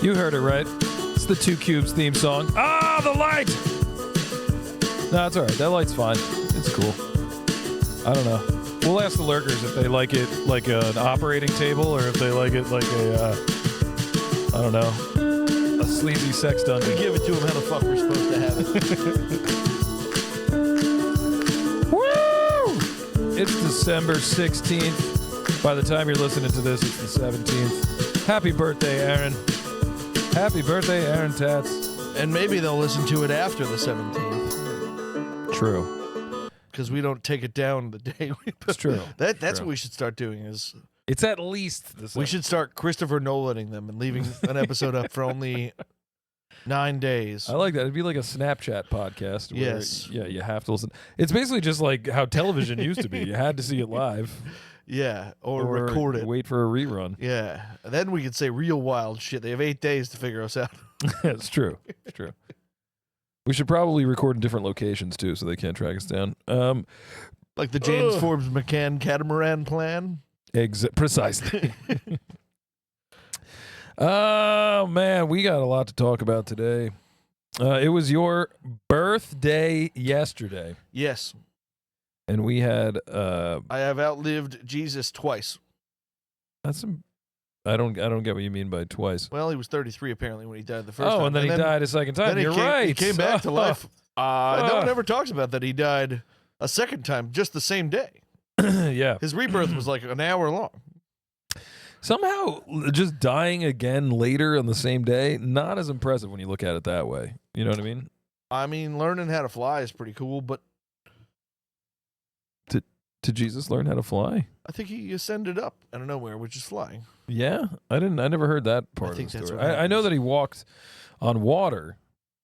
You heard it right. It's the Two Cubes theme song. Ah, the light! No, it's all right. That light's fine. It's cool. I don't know. We'll ask the lurkers if they like it like an operating table or if they like it like a, I don't know, a sleazy sex dungeon. We give it to them how the fuck we're supposed to have it. Woo! It's December 16th. By the time you're listening to this, it's the 17th. Happy birthday, Aaron. Happy birthday, Aaron Tats. And maybe they'll listen to it after the 17th. True. Because we don't take it down the day we put It's true. That's True. what we should start doing is... It's at least the 17th. We should start Christopher Nolaning them and leaving an episode up for only 9 days. I like that. It'd be like a Snapchat podcast. Where, Yes. Yeah, you have to listen. It's basically just like how television used to be. You had to see it live. Yeah, or record it. Wait for a rerun. Yeah, and then we could say real wild shit. They have 8 days to figure us out. It's true. It's true. We should probably record in different locations too, so they can't track us down. Like the James Forbes McCann catamaran plan. Precisely. Oh man, we got a lot to talk about today. It was your birthday yesterday, Yes, and we had. I have outlived Jesus twice. That's some. I don't get what you mean by twice. Well, he was 33 apparently when he died the first time. Oh, and then he died a second time. Then You're he came, right. He came back to life. No one ever talks about that. He died a second time, just the same day. Yeah. His rebirth was like an hour long. Somehow, just dying again later on the same day, not as impressive when you look at it that way. You know what I mean? I mean, learning how to fly is pretty cool, but Did Jesus learn how to fly? I think he ascended up out of nowhere, which is flying. Yeah, I never heard that part of think the that's story. what I know happens. that he walked on water,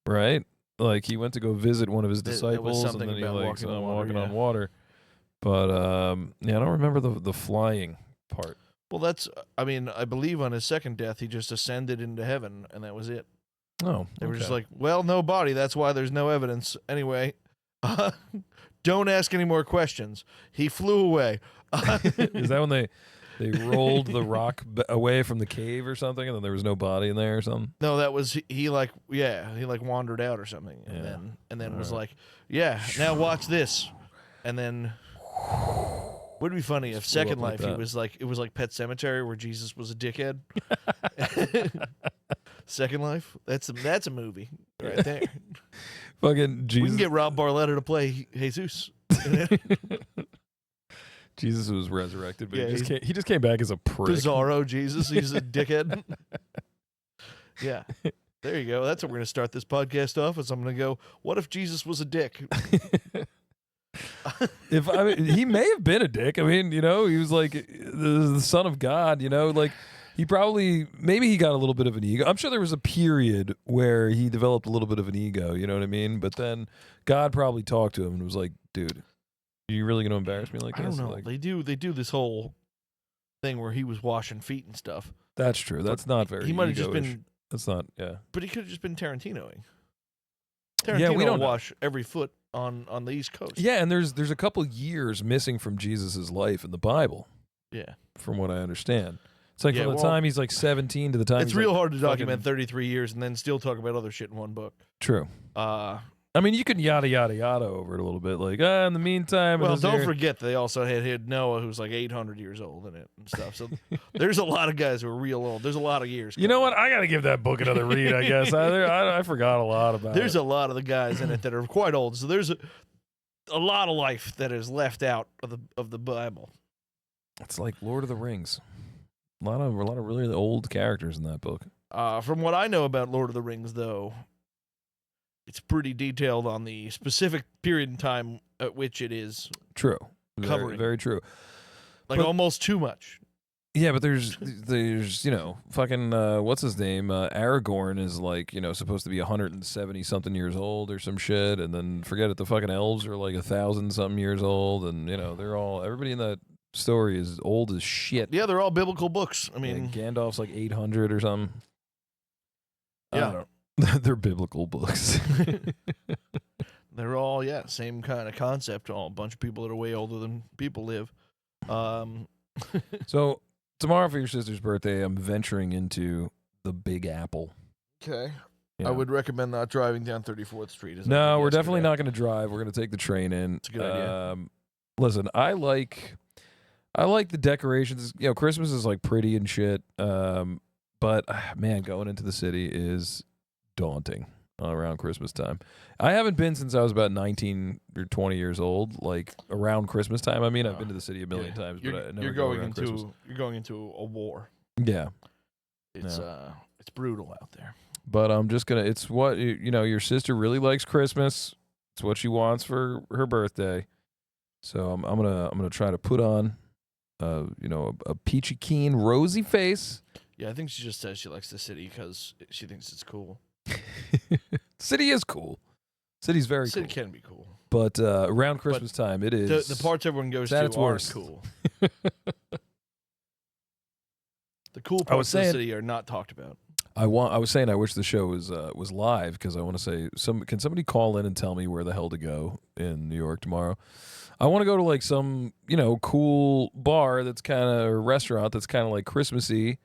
right? Like he went to go visit one of his There was disciples, and something then he about like walking on water, walking yeah. on water. But yeah, I don't remember the flying part. Well, that's, I mean, I believe on his second death, he just ascended into heaven, and that was it. Oh, They were just okay. like, well, no body. That's why there's no evidence. Anyway, don't ask any more questions. He flew away. Is that when they rolled the rock away from the cave or something, and then there was no body in there or something? No, that was he like wandered out or something, Yeah. and then All was right. like, yeah, now watch this, and then would be funny if Just flew Second up like Life that. it was like Pet Cemetery where Jesus was a dickhead. Second Life, that's a movie right there. Fucking Jesus. We can get Rob Barletta to play Jesus. Jesus was resurrected, but Yeah, he just came back as a prick. Bizarro Jesus, he's a dickhead. Yeah. There you go. That's what we're going to start this podcast off as. I'm going to go, what if Jesus was a dick? He may have been a dick. I mean, he was like the son of God, like he maybe he got a little bit of an ego. I'm sure there was a period where he developed a little bit of an ego, you know what I mean? But then God probably talked to him and was like, dude, are you really going to embarrass me like I this? don't know. Like, They do this whole thing where he was washing feet and stuff. that's true. That's not very He might have just ego-ish. been, That's not, yeah. but he could have just been Tarantinoing. Yeah, Tarantino we don't know. wash every foot on the East Coast. Yeah, and there's a couple years missing from Jesus' life in the Bible, Yeah. from what I understand. It's like Yeah, from the well, time he's like 17 to the time It's he's real like hard to document fucking- 33 years and then still talk about other shit in one book. True. Uh, I mean, you can yada yada yada over it a little bit, like in the meantime. well, this don't here- forget they also had Noah, who's like 800 years old in it and stuff. So there's a lot of guys who are real old. There's a lot of years. You know what? I got to give that book another read. I guess I forgot a lot about There's it. a lot of the guys in it that are quite old. So there's a lot of life that is left out of the Bible. It's like Lord of the Rings. A lot of really old characters in that book. From what I know about Lord of the Rings, though, it's pretty detailed on the specific period in time at which it is, True. Very, Covering. very true. like But- almost too much. Yeah, but there's fucking what's his name? Aragorn is like, supposed to be 170 something years old or some shit, and then forget it, the fucking elves are like 1,000 something years old, and they're all, everybody in that story is old as shit. Yeah, they're all biblical books. I mean, Gandalf's like 800 or something. I Yeah. don't know. They're biblical books. they're all, same kind of concept. All a bunch of people that are way older than people live. So tomorrow for your sister's birthday, I'm venturing into the Big Apple. Okay. You I know. would recommend not driving down 34th Street. As I No, did we're definitely yesterday. not going to drive. We're going to take the train in. It's a good idea. Listen, I like the decorations. You know, Christmas is like pretty and shit. But man, going into the city is daunting around Christmas time. I haven't been since I was about 19 or 20 years old. Like around Christmas time. I mean, I've been to the city a million times, but I never go around Christmas. You're going into a war. Yeah, It's brutal out there. but I'm just gonna. It's what your sister really likes Christmas. It's what she wants for her birthday. So I'm gonna try to put on, a peachy keen, rosy face. Yeah, I think she just says she likes the city because she thinks it's cool. City is cool. City's very City cool. can be cool. But around Christmas time, it is. The parts everyone goes to its aren't worst. cool. The cool parts of the city are not talked about. I was saying I wish the show was live because I want to say can somebody call in and tell me where the hell to go in New York tomorrow? I want to go to like some cool bar that's kind of or restaurant that's kind of like Christmassy,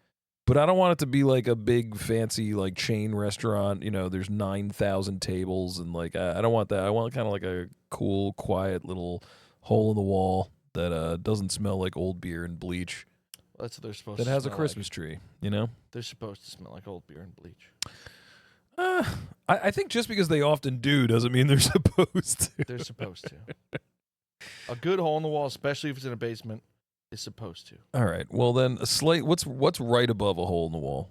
but I don't want it to be like a big fancy like chain restaurant. There's 9,000 tables and like I don't want that. I want kind of like a cool, quiet little hole in the wall that doesn't smell like old beer and bleach. That's what they're supposed to That has a smell Christmas like. tree, They're supposed to smell like old beer and bleach. I think just because they often do doesn't mean they're supposed to. They're supposed to. A good hole in the wall, especially if it's in a basement, is supposed to. All right. Well, then a slate. What's right above a hole in the wall?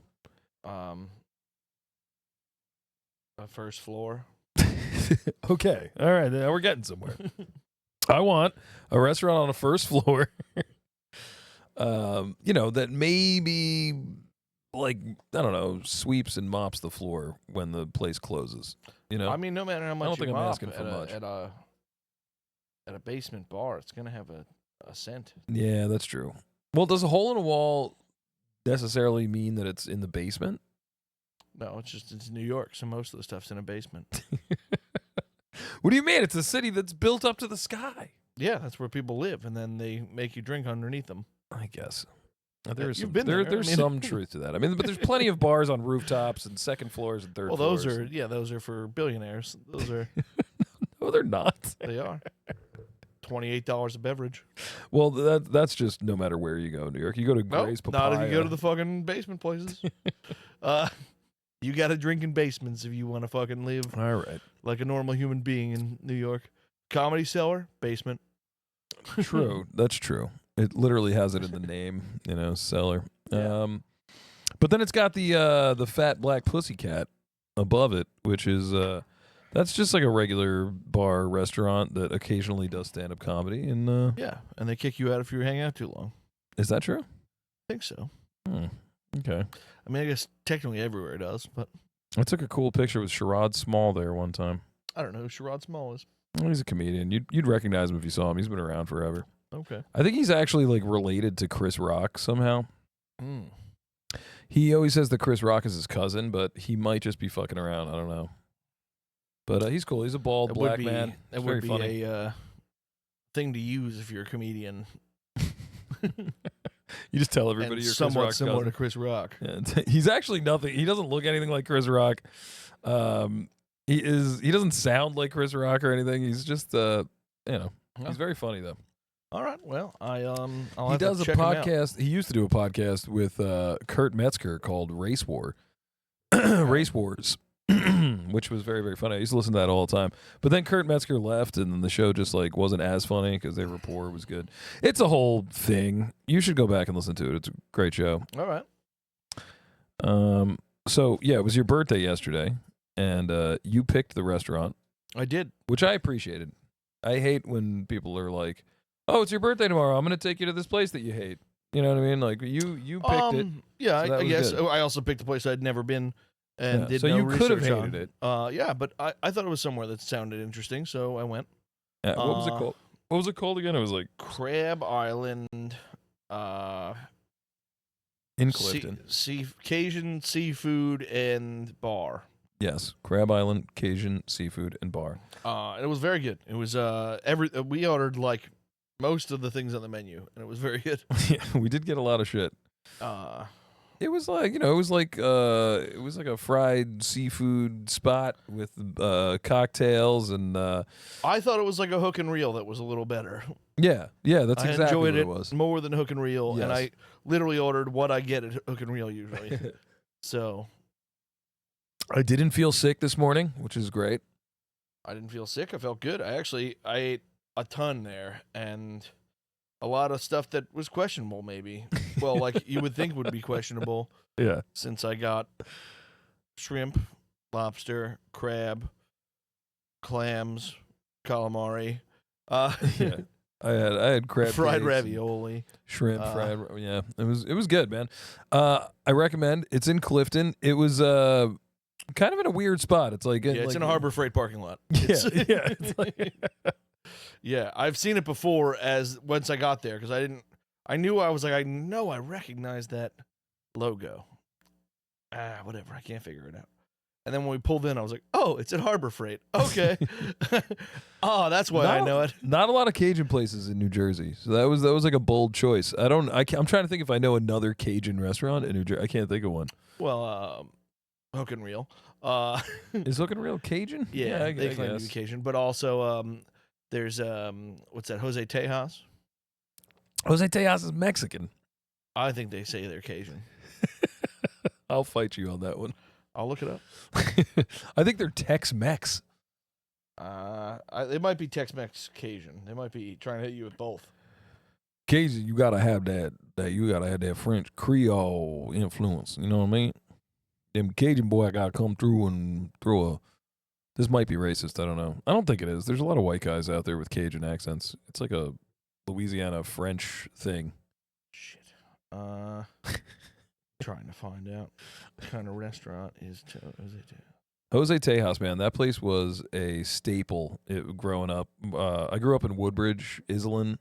A first floor. Okay. All right. Now we're getting somewhere. I want a restaurant on a first floor. That maybe like I don't know, sweeps and mops the floor when the place closes. I mean, no matter how much don't think you I'm mop asking for much. at a basement bar, it's gonna have a scent. Yeah, that's true. Well, does a hole in a wall necessarily mean that it's in the basement? No, it's New York, so most of the stuff's in a basement. What do you mean? It's a city that's built up to the sky. Yeah, that's where people live, and then they make you drink underneath them. I guess. There's You've been there. There's some truth to that. I mean, but there's plenty of bars on rooftops and second floors and third floors. Those are for billionaires. Those are No, they're not. they are. $28 a beverage. Well, that's just no matter where you go in New York. You go to Gray's Papaya. Not if you go to the fucking basement places. You got to drink in basements if you want to fucking live All right. like a normal human being in New York. Comedy Cellar, basement. True. That's true. It literally has it in the name, cellar. Yeah. But then it's got the fat black pussycat above it, which is that's just like a regular bar restaurant that occasionally does stand up comedy. And Yeah, and they kick you out if you hang out too long. is that true? I think so. Okay. I mean, I guess technically everywhere it does, but I took a cool picture with Sherrod Small there one time. I don't know who Sherrod Small is. Well, he's a comedian. You'd recognize him if you saw him. He's been around forever. Okay. I think he's actually like related to Chris Rock somehow. Mm. He always says that Chris Rock is his cousin, but he might just be fucking around. I don't know. But he's cool. He's a bald black man. That It's would very be funny. a thing to use if you're a comedian. You just tell everybody And you're somewhat Chris Rock's similar cousin. to Chris Rock. Yeah, he's actually nothing. He doesn't look anything like Chris Rock. He doesn't sound like Chris Rock or anything. He's just he's very funny though. All right. Well, I'll He have does to a check him out. podcast. He used to do a podcast with Kurt Metzger called Race War. Race Wars. Which was very, very funny. I used to listen to that all the time. But then Kurt Metzger left, and then the show just like wasn't as funny because their rapport was good. It's a whole thing. You should go back and listen to it. It's a great show. All right. So yeah, it was your birthday yesterday, and you picked the restaurant, I did. which I appreciated. I hate when people are like, "Oh, it's your birthday tomorrow. I'm going to take you to this place that you hate." You know what I mean? Like you picked it. Yeah, so that I was guess. good. I also picked a place I'd never been and Yeah, did so no you could have research on. hated it. Yeah, but I thought it was somewhere that sounded interesting, so I went. What was it called? What was it called again? It was like Crab Island, in Clifton. Cajun seafood and bar. Yes, Crab Island, Cajun seafood and bar. It was very good. It was we ordered like most of the things on the menu, and it was very good. Yeah, we did get a lot of shit. It was like, it was like a fried seafood spot with cocktails and I thought it was like a hook and reel that was a little better. yeah, that's I exactly enjoyed what it was. more than hook and reel, and Yes. I literally ordered what I get at hook and reel usually. So I didn't feel sick this morning, which is great. I didn't feel sick. I felt good. I ate a ton there, and a lot of stuff that was questionable, maybe. Well, like you would think would be questionable, Yeah. since I got shrimp, lobster, crab, clams, calamari, Yeah. I had crab fried cakes, ravioli. shrimp, yeah. It was good, man. I recommend. It's in Clifton. It was kind of in a weird spot. It's like Yeah, it's like, in a Harbor Freight parking lot. Yeah, It's- yeah. It's like, Yeah, I've seen it before as once I got there because I knew I know I recognize that logo. Whatever, I can't figure it out. And then when we pulled in, I was like, oh, it's at Harbor Freight. Okay. Oh, that's why I know it. Not a lot of Cajun places in New Jersey, so that was like a bold choice. I'm trying to think if I know another Cajun restaurant in New Jersey. I can't think of one. Well, Hook and Reel. Is Hook and Reel Cajun? Yeah, I they claim to be guess. Cajun, but also there's what's that? Jose Tejas. Jose Tejas is Mexican. I think they say they're Cajun. I'll fight you on that one. I'll look it up. I think they're Tex-Mex. They might be Tex-Mex Cajun. They might be trying to hit you with both. Cajun, you gotta have that French Creole influence. You know what I mean? Them Cajun boy gotta come through and throw a. This might be racist. I don't know. I don't think it is. There's a lot of white guys out there with Cajun accents. It's like a Louisiana French thing. Shit. Trying to find out what kind of restaurant is Jose Tejas. Jose Tejas, man, that place was a staple growing up. I grew up in Woodbridge, Iselin,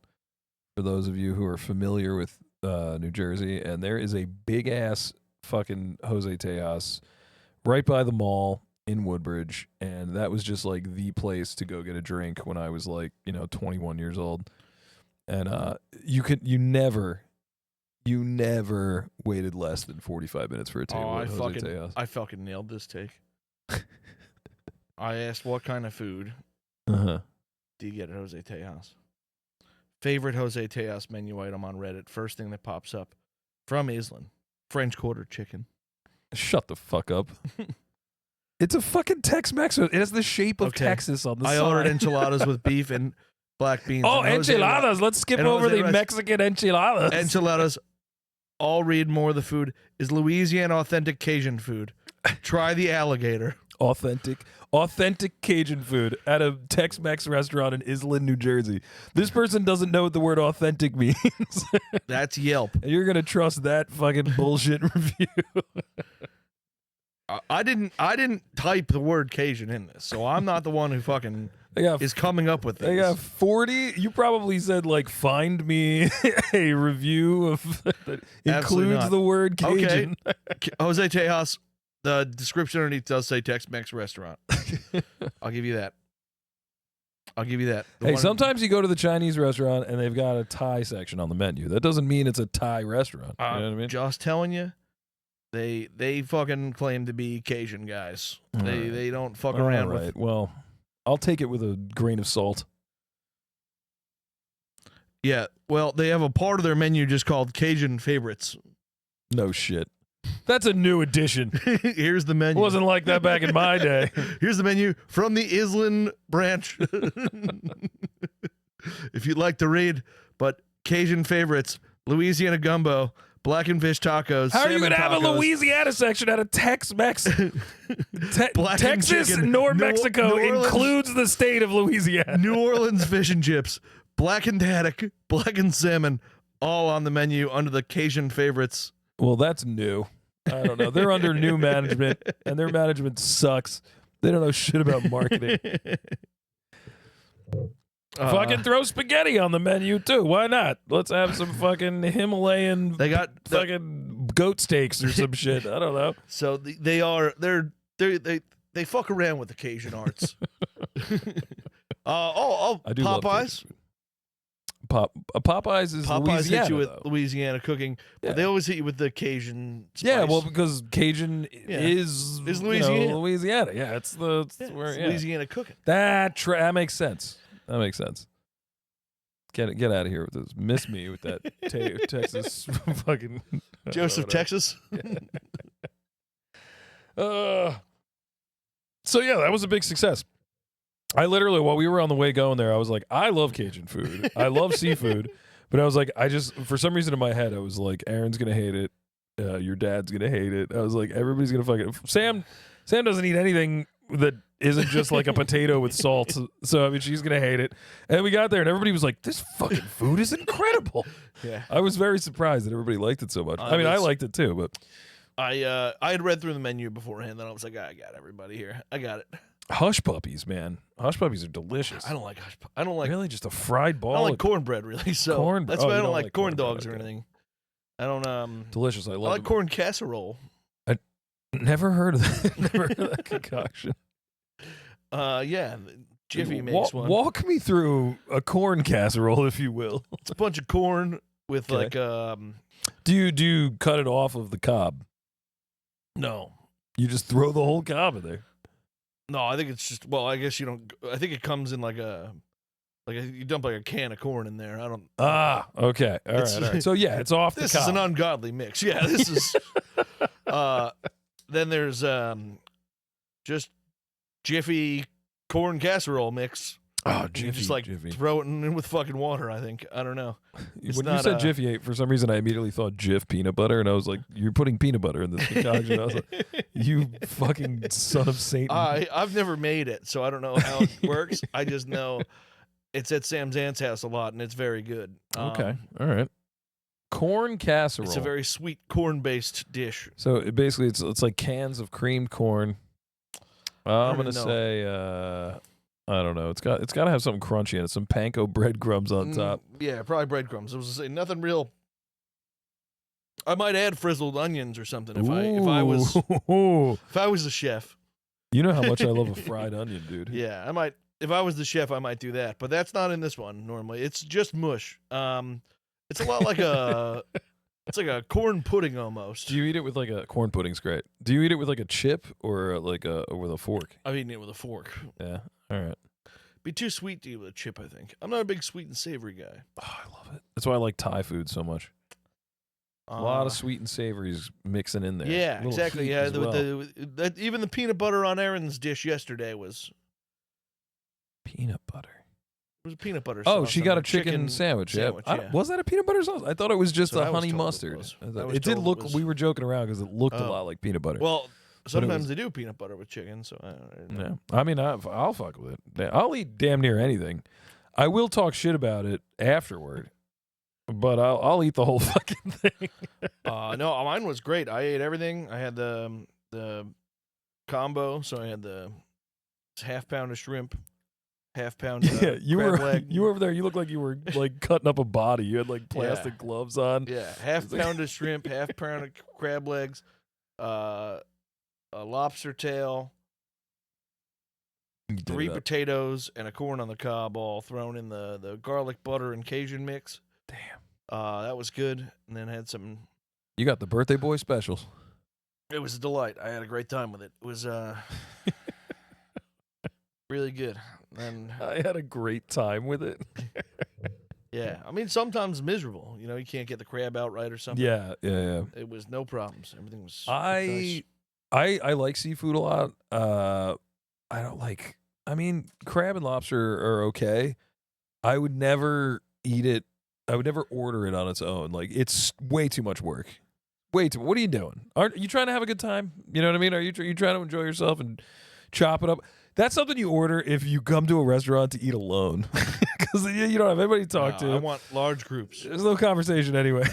for those of you who are familiar with New Jersey, and there is a big-ass fucking Jose Tejas right by the mall in Woodbridge, and that was just like the place to go get a drink when I was like, 21 years old. And you never waited less than 45 minutes for a table at Jose Tejas. I fucking nailed this take. I asked what kind of food Uh-huh. do you get at Jose Tejas? Favorite Jose Tejas menu item on Reddit. First thing that pops up from Iselin. French Quarter chicken. Shut the fuck up. It's a fucking Tex-Mex. It has the shape of Okay. Texas on the side. I ordered enchiladas with beef and black beans. Oh, and Jose enchiladas. Let's skip and over Jose the rice. Mexican enchiladas. Enchiladas. I'll read more of the food. Is Louisiana authentic Cajun food. Try the alligator. Authentic Cajun food at a Tex-Mex restaurant in Iselin, New Jersey. This person doesn't know what the word authentic means. That's Yelp. And you're going to trust that fucking bullshit review. I didn't type the word Cajun in this, so I'm not the one who fucking is coming up with this. They got 40. You probably said, like, find me a review of that includes not. the word Cajun. Okay. Jose Tejas, the description underneath does say Tex-Mex restaurant. I'll give you that. The Hey, one- sometimes you go to the Chinese restaurant and they've got a Thai section on the menu. That doesn't mean it's a Thai restaurant. You know what I mean? Just telling you, they fucking claim to be Cajun guys. They don't fuck around with. Well, I'll take it with a grain of salt. Yeah, well, they have a part of their menu just called Cajun favorites. No shit. That's a new addition. Here's the It menu. wasn't like that back in my day. Here's the menu from the Iselin branch. If you'd like to read, but Cajun favorites, Louisiana gumbo, blackened fish tacos. How are you salmon going to have a tacos, Louisiana section at a Tex-Mex? Blackened Texas chicken, nor New- Mexico New Orleans- includes the state of Louisiana. New Orleans fish and chips, blackened haddock, blackened salmon, all on the menu under the Cajun favorites. Well, that's new. I don't know. They're under new management, and their management sucks. They don't know shit about marketing. Fucking throw spaghetti on the menu too. Why not? Let's have some fucking Himalayan. They got fucking goat steaks or some shit. I don't know. So they fuck around with the Cajun arts. I do love Cajun Popeyes. food. Popeyes is Popeyes Louisiana, hit you with though. Louisiana cooking, Yeah. but they always hit you with the Cajun spice. Yeah, well, because Cajun Yeah. is Louisiana. Louisiana. Yeah, it's where. it's Yeah. Louisiana cooking. That makes sense. That makes sense. Get out of here with this. Miss me with that Texas fucking Joseph, whatever. Texas. So yeah, that was a big success. I literally, while we were on the way going there, I was like, I love Cajun food. I love seafood. But I was like, for some reason in my head, I was like, Aaron's going to hate it. Your dad's going to hate it. I was like, everybody's going to fucking... Sam doesn't eat anything that isn't just like a potato with salt. So, I mean, she's going to hate it. And we got there and everybody was like, this fucking food is incredible. Yeah. I was very surprised that everybody liked it so much. I mean, I liked it too, but... I had read through the menu beforehand, and I was like, I got everybody here. I got it. Hush puppies, man. Hush puppies are delicious. I don't like I don't like really just a fried ball. I don't like cornbred really. So Cornbread. that's Oh, why I you don't don't like like corn cornbread, dogs or okay. anything. I don't delicious. I love I like it. corn casserole. Never heard of that. Never heard of that concoction. Yeah, Jiffy makes one. Walk me through a corn casserole, if you will. It's a bunch of corn with Okay. like Do you cut it off of the cob? no. You just throw the whole cob in there. No, I think it's just I guess you don't I think it comes in you dump like a can of corn in there. I don't Okay. All right. So yeah, it's off This the cob. is an ungodly mix. Yeah, this is then there's just Jiffy corn casserole mix. Oh, You Jiffy. just like Jiffy. throw it in with fucking water, I think. I don't know. It's When you not, said Jiffy, for some reason I immediately thought Jif peanut butter, and I was like, "You're putting peanut butter in this concoction." I was like, "You fucking son of Satan!" I've never made it, so I don't know how it works. I just know it's at Sam's aunt's house a lot, and it's very good. Okay, all right. Corn casserole. It's a very sweet corn-based dish. So basically, it's like cans of creamed corn. I'm gonna even know. say I don't know. It's got to have something crunchy in it. Some panko breadcrumbs on top. Yeah, probably breadcrumbs. I was gonna say nothing real. I might add frizzled onions or something if I was Ooh. the chef. You know how much I love a fried onion, dude. Yeah, I might. If I was the chef, I might do that. But that's not in this one normally. It's just mush. It's a lot like it's like a corn pudding almost. Do you eat it with like a corn pudding's great? Do you eat it with like a chip or like with a fork? I've eaten it with a fork. Yeah. All right. Be too sweet to eat with a chip, I think. I'm not a big sweet and savory guy. Oh, I love it. That's why I like Thai food so much. A lot of sweet and savories mixing in there. Yeah, Little exactly. heat Yeah, as well. even the peanut butter on Aaron's dish yesterday was Peanut butter. it was a peanut butter. Oh, sauce she on got a a chicken sandwich. Yeah. yeah. Was that a peanut butter sauce? I thought it was just So a I was honey told it mustard. was. I thought- I was It did told it look. was. We were joking around because it looked a Oh. lot like peanut butter. Well, sometimes was- they do peanut butter with chicken, so I don't know. Yeah. I mean, I'll fuck with it. I'll eat damn near anything. I will talk shit about it afterward, but I'll eat the whole fucking thing. No, mine was great. I ate everything. I had the combo, so I had the half pound of shrimp, half pound. Yeah, you crab were leg. you were over there. You looked like you were like cutting up a body. You had like plastic Yeah. gloves on. Yeah, half pound of shrimp, half pound of crab legs, a lobster tail, You did 3 it up. potatoes, and a corn on the cob, all thrown in the garlic butter and Cajun mix. Damn. That was good. And then had some. You got the birthday boy specials. It was a delight. I had a great time with it. It was really good. And I had a great time with it. yeah, I mean sometimes miserable. You know, you can't get the crab out right or something. Yeah. It was no problems. Everything was. I nice. I like seafood a lot. I don't like. I mean, crab and lobster are okay. I would never eat it. I would never order it on its own. Like it's way too much work. Way too. What are you doing? Aren't you trying to have a good time? You know what I mean? Are you trying to enjoy yourself and chop it up? That's something you order if you come to a restaurant to eat alone, because you don't have anybody to talk No, to. I want large groups. There's no conversation anyway.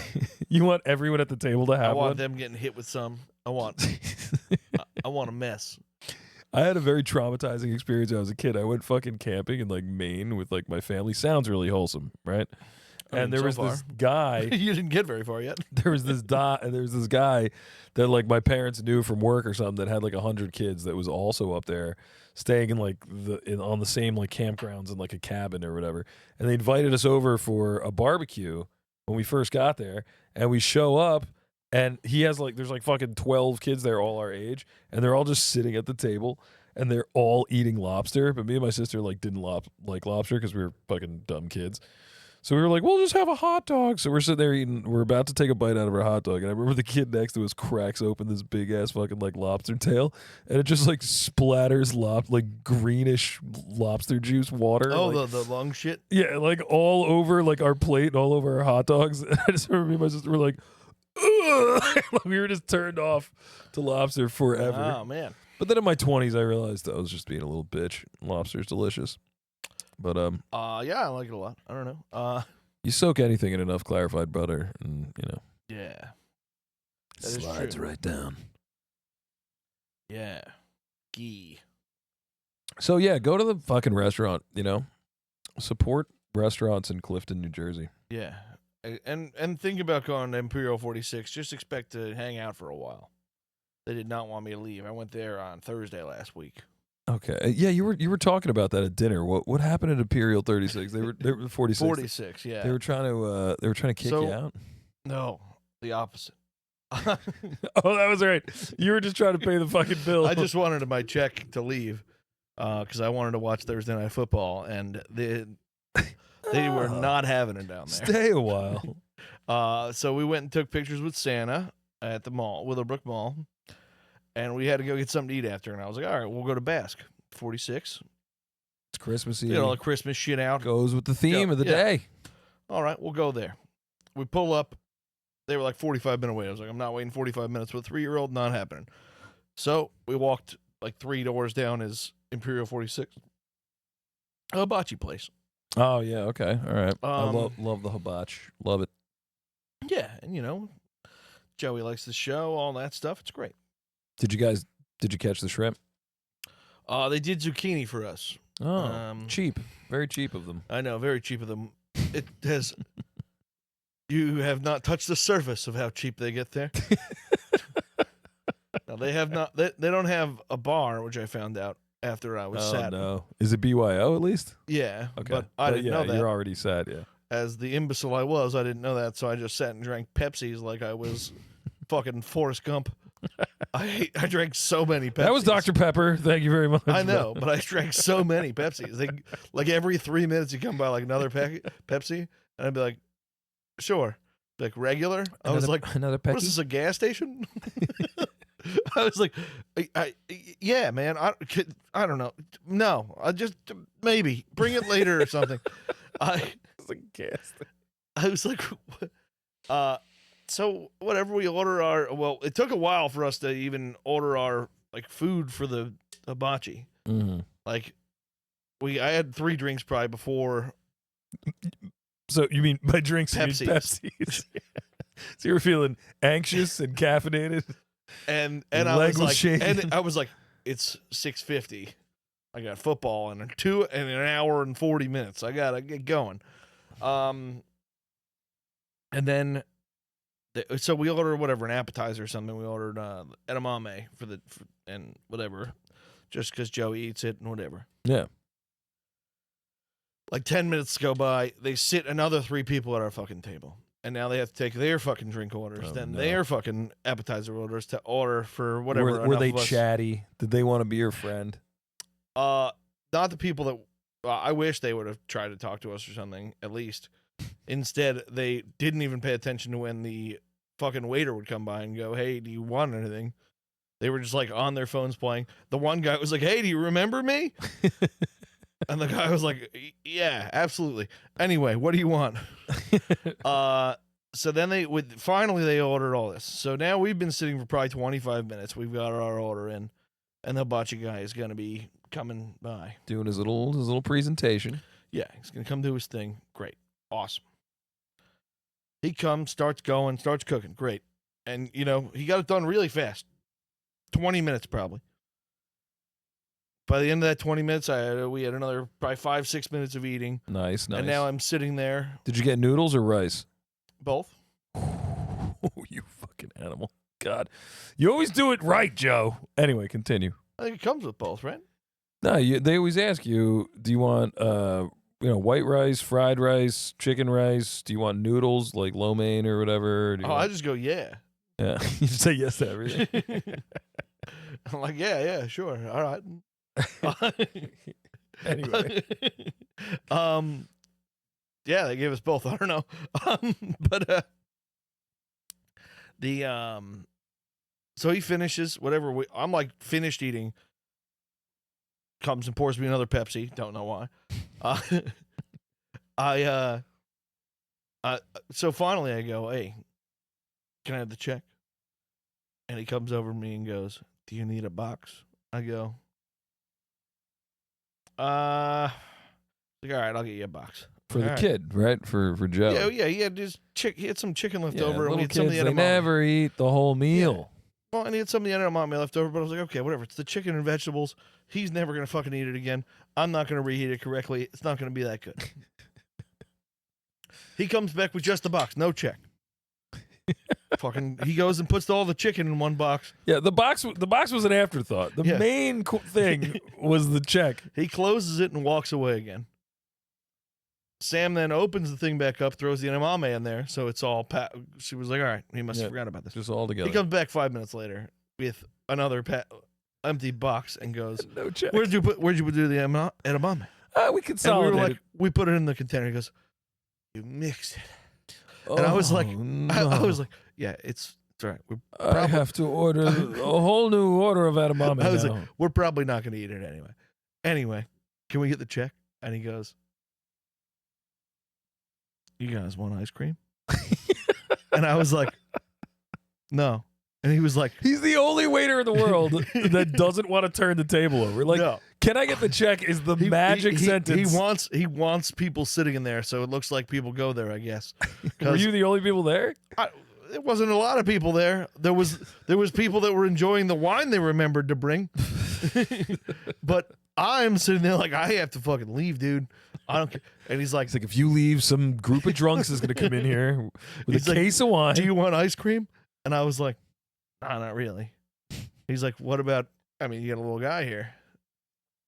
You want everyone at the table to have I want one. them getting hit with some. I want a mess. I had a very traumatizing experience when I was a kid. I went fucking camping in like Maine with like my family. Sounds really wholesome, right? And there was this guy. You didn't get very far yet. There was this guy that like my parents knew from work or something that had like 100 kids that was also up there staying in like on the same like campgrounds in like a cabin or whatever. And they invited us over for a barbecue when we first got there, and we show up and he has like there's like fucking 12 kids there all our age, and they're all just sitting at the table and they're all eating lobster, but me and my sister like didn't like lobster because we were fucking dumb kids. So we were like, we'll just have a hot dog. So we're sitting there eating. We're about to take a bite out of our hot dog. And I remember the kid next to us cracks open this big ass fucking like lobster tail. And it just like splatters like greenish lobster juice water. Oh, like, the lung shit? Yeah, like all over like our plate and all over our hot dogs. And I just remember me and my sister were like, ugh! We were just turned off to lobster forever. Oh, man. But then in my 20s, I realized I was just being a little bitch. Lobster's delicious. But yeah, I like it a lot. I don't know. you soak anything in enough clarified butter, and you know, Yeah, it slides right down. Yeah, ghee. So yeah, go to the fucking restaurant. You know, support restaurants in Clifton, New Jersey. Yeah, and think about going to Imperial 46. Just expect to hang out for a while. They did not want me to leave. I went there on Thursday last week. Okay. Yeah, you were talking about that at dinner. What happened at Imperial 36? They were 46. 46, yeah. They were trying to kick you out. No, the opposite. Oh, that was right. You were just trying to pay the fucking bill. I just wanted my check to leave because I wanted to watch Thursday Night Football, and they were not having it down there. Stay a while. So we went and took pictures with Santa at the mall, Willowbrook Mall. And we had to go get something to eat after. And I was like, all right, we'll go to Basque. 46. It's Christmas Eve. Get all the Christmas shit out. Goes with the theme of the day. All right, we'll go there. We pull up. They were like 45-minute wait. I was like, I'm not waiting 45 minutes with a 3-year-old. Not happening. So we walked like 3 doors down is Imperial 46. A hibachi place. Oh, yeah. Okay. All right. I love the hibachi. Love it. Yeah. And, Joey likes the show, all that stuff. It's great. Did you catch the shrimp? They did zucchini for us. Oh, cheap. Very cheap of them. I know, very cheap of them. It has. You have not touched the surface of how cheap they get there. Now, they have not. They don't have a bar, which I found out after I was sad. No, is it BYO at least? Yeah. Okay. But I didn't know that. You're already sad. Yeah. As the imbecile I was, I didn't know that, so I just sat and drank Pepsis like I was fucking Forrest Gump. I drank so many Pepsis. That was Dr. Pepper. Thank you very much. I know, but I drank so many Pepsis. Like every 3 minutes, you come by like another Pepsi, and I'd be like, sure. Like regular? I was like, another what is this, a gas station? I was like, yeah, man. I don't know. No, I just maybe bring it later or something. It's a gas station. I was like, so whatever we order it took a while for us to even order our like food for the hibachi. Mm-hmm. Like I had 3 drinks probably before. So you mean by drinks, Pepsis. you mean Pepsis? So you were feeling anxious and caffeinated, and Your I leg was was like, shaking. and I was like, it's 6:50. I got football in an hour and 40 minutes. I gotta get going. And then. So we ordered whatever, an appetizer or something. We ordered edamame and whatever, just because Joey eats it and whatever. Yeah. Like 10 minutes go by, they sit another 3 people at our fucking table, and now they have to take their fucking drink orders, their fucking appetizer orders to order for whatever. Were they chatty? Did they want to be your friend? Not the people that. I wish they would have tried to talk to us or something at least. Instead, they didn't even pay attention to when the fucking waiter would come by and go, hey, do you want anything? They were just like on their phones playing. The one guy was like, hey, do you remember me? And the guy was like, yeah, absolutely. Anyway, what do you want? So then they ordered all this. So now we've been sitting for probably 25 minutes. We've got our order in, and the hibachi guy is going to be coming by. Doing his little presentation. Yeah, he's going to come do his thing. Great. Awesome. He comes, starts going, starts cooking. Great. And, he got it done really fast. 20 minutes probably. By the end of that 20 minutes, we had another probably 5-6 minutes of eating. Nice. And now I'm sitting there. Did you get noodles or rice? Both. You fucking animal. God. You always do it right, Joe. Anyway, continue. I think it comes with both, right? No, they always ask you, do you want white rice, fried rice, chicken rice? Do you want noodles like lo mein or whatever? I just go, yeah. Yeah. You just say yes to everything. I'm like, yeah, sure. All right. Anyway. Yeah, they gave us both. I don't know. But so he finishes whatever I'm like finished eating. Comes and pours me another Pepsi. Don't know why. So finally I go, hey, can I have the check? And he comes over to me and goes, do you need a box? I go, like, all right, I'll get you a box. For the All kid, right? For Joe. Yeah, he had he had some chicken left over, and Little we had some of kids, the they edamame. never eat the whole meal. Well, and he had some of the edamame left over, but I was like, okay, whatever. It's the chicken and vegetables. He's never gonna fucking eat it again. I'm not gonna reheat it correctly. It's not gonna be that good. He comes back with just the box, no check. Fucking, he goes and puts all the chicken in one box. Yeah, the box was an afterthought. The main thing was the check. He closes it and walks away again. Sam then opens the thing back up, throws the edamame in there, so it's all she was like, all right, he must have forgotten about this. Just all together. He comes back 5 minutes later with another empty box and goes, no check. Where'd you do the edamame? We consolidated. And we were like, we put it in the container. He goes, you mix it. And I was like, I was like, yeah, it's all right. I have to order a whole new order of edamame. I was now. like, we're probably not going to eat it anyway. Anyway, can we get the check? And he goes, you guys want ice cream? And I was like, no. And he was like, he's the only waiter in the world that doesn't want to turn the table over. Like, no. Can I get the check? Is the magic sentence. He wants people sitting in there, so it looks like people go there, I guess. Were you the only people there? There wasn't a lot of people there. There was people that were enjoying the wine they remembered to bring. But I'm sitting there like, I have to fucking leave, dude. I don't care. And he's like, if you leave, some group of drunks is going to come in here with a case of wine. Do you want ice cream? And I was like, nah, not really. He's like, what about, I mean, you got a little guy here.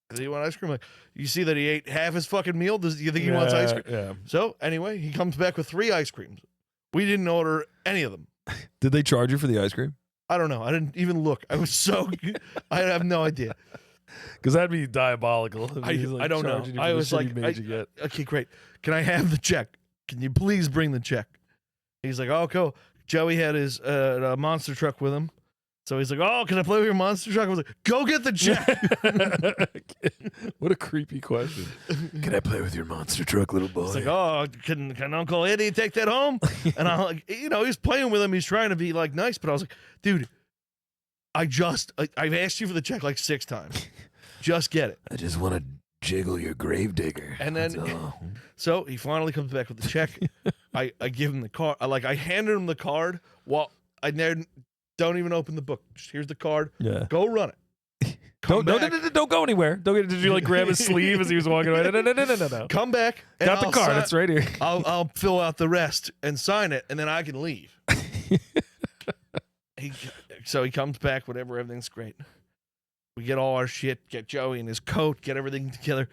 Does he want ice cream? Like, you see that he ate half his fucking meal? Do you think he wants ice cream? Yeah. So anyway, he comes back with 3 ice creams. We didn't order any of them. Did they charge you for the ice cream? I don't know. I didn't even look. I was so, I have no idea. Because that'd be diabolical. I don't know. I was like, okay, great. Can I have the check? Can you please bring the check? He's like, oh, cool. Joey had his monster truck with him. So he's like, oh, can I play with your monster truck? I was like, go get the check. What a creepy question. Can I play with your monster truck, little boy? He's like, oh, can Uncle Eddie take that home? And I'm like, he's playing with him. He's trying to be like nice. But I was like, dude, I've asked you for the check like 6 times. Just get it. I just want to jiggle your gravedigger. And then, so he finally comes back with the check. I give him the card. I handed him the card while I don't even open the book. Just, here's the card. Yeah. Go run it. Don't go anywhere. Did you like grab his sleeve as he was walking away? No. Come back. And Got the card. It's right here. I'll fill out the rest and sign it, and then I can leave. So he comes back, whatever, everything's great. We get all our shit, get Joey in his coat, get everything together,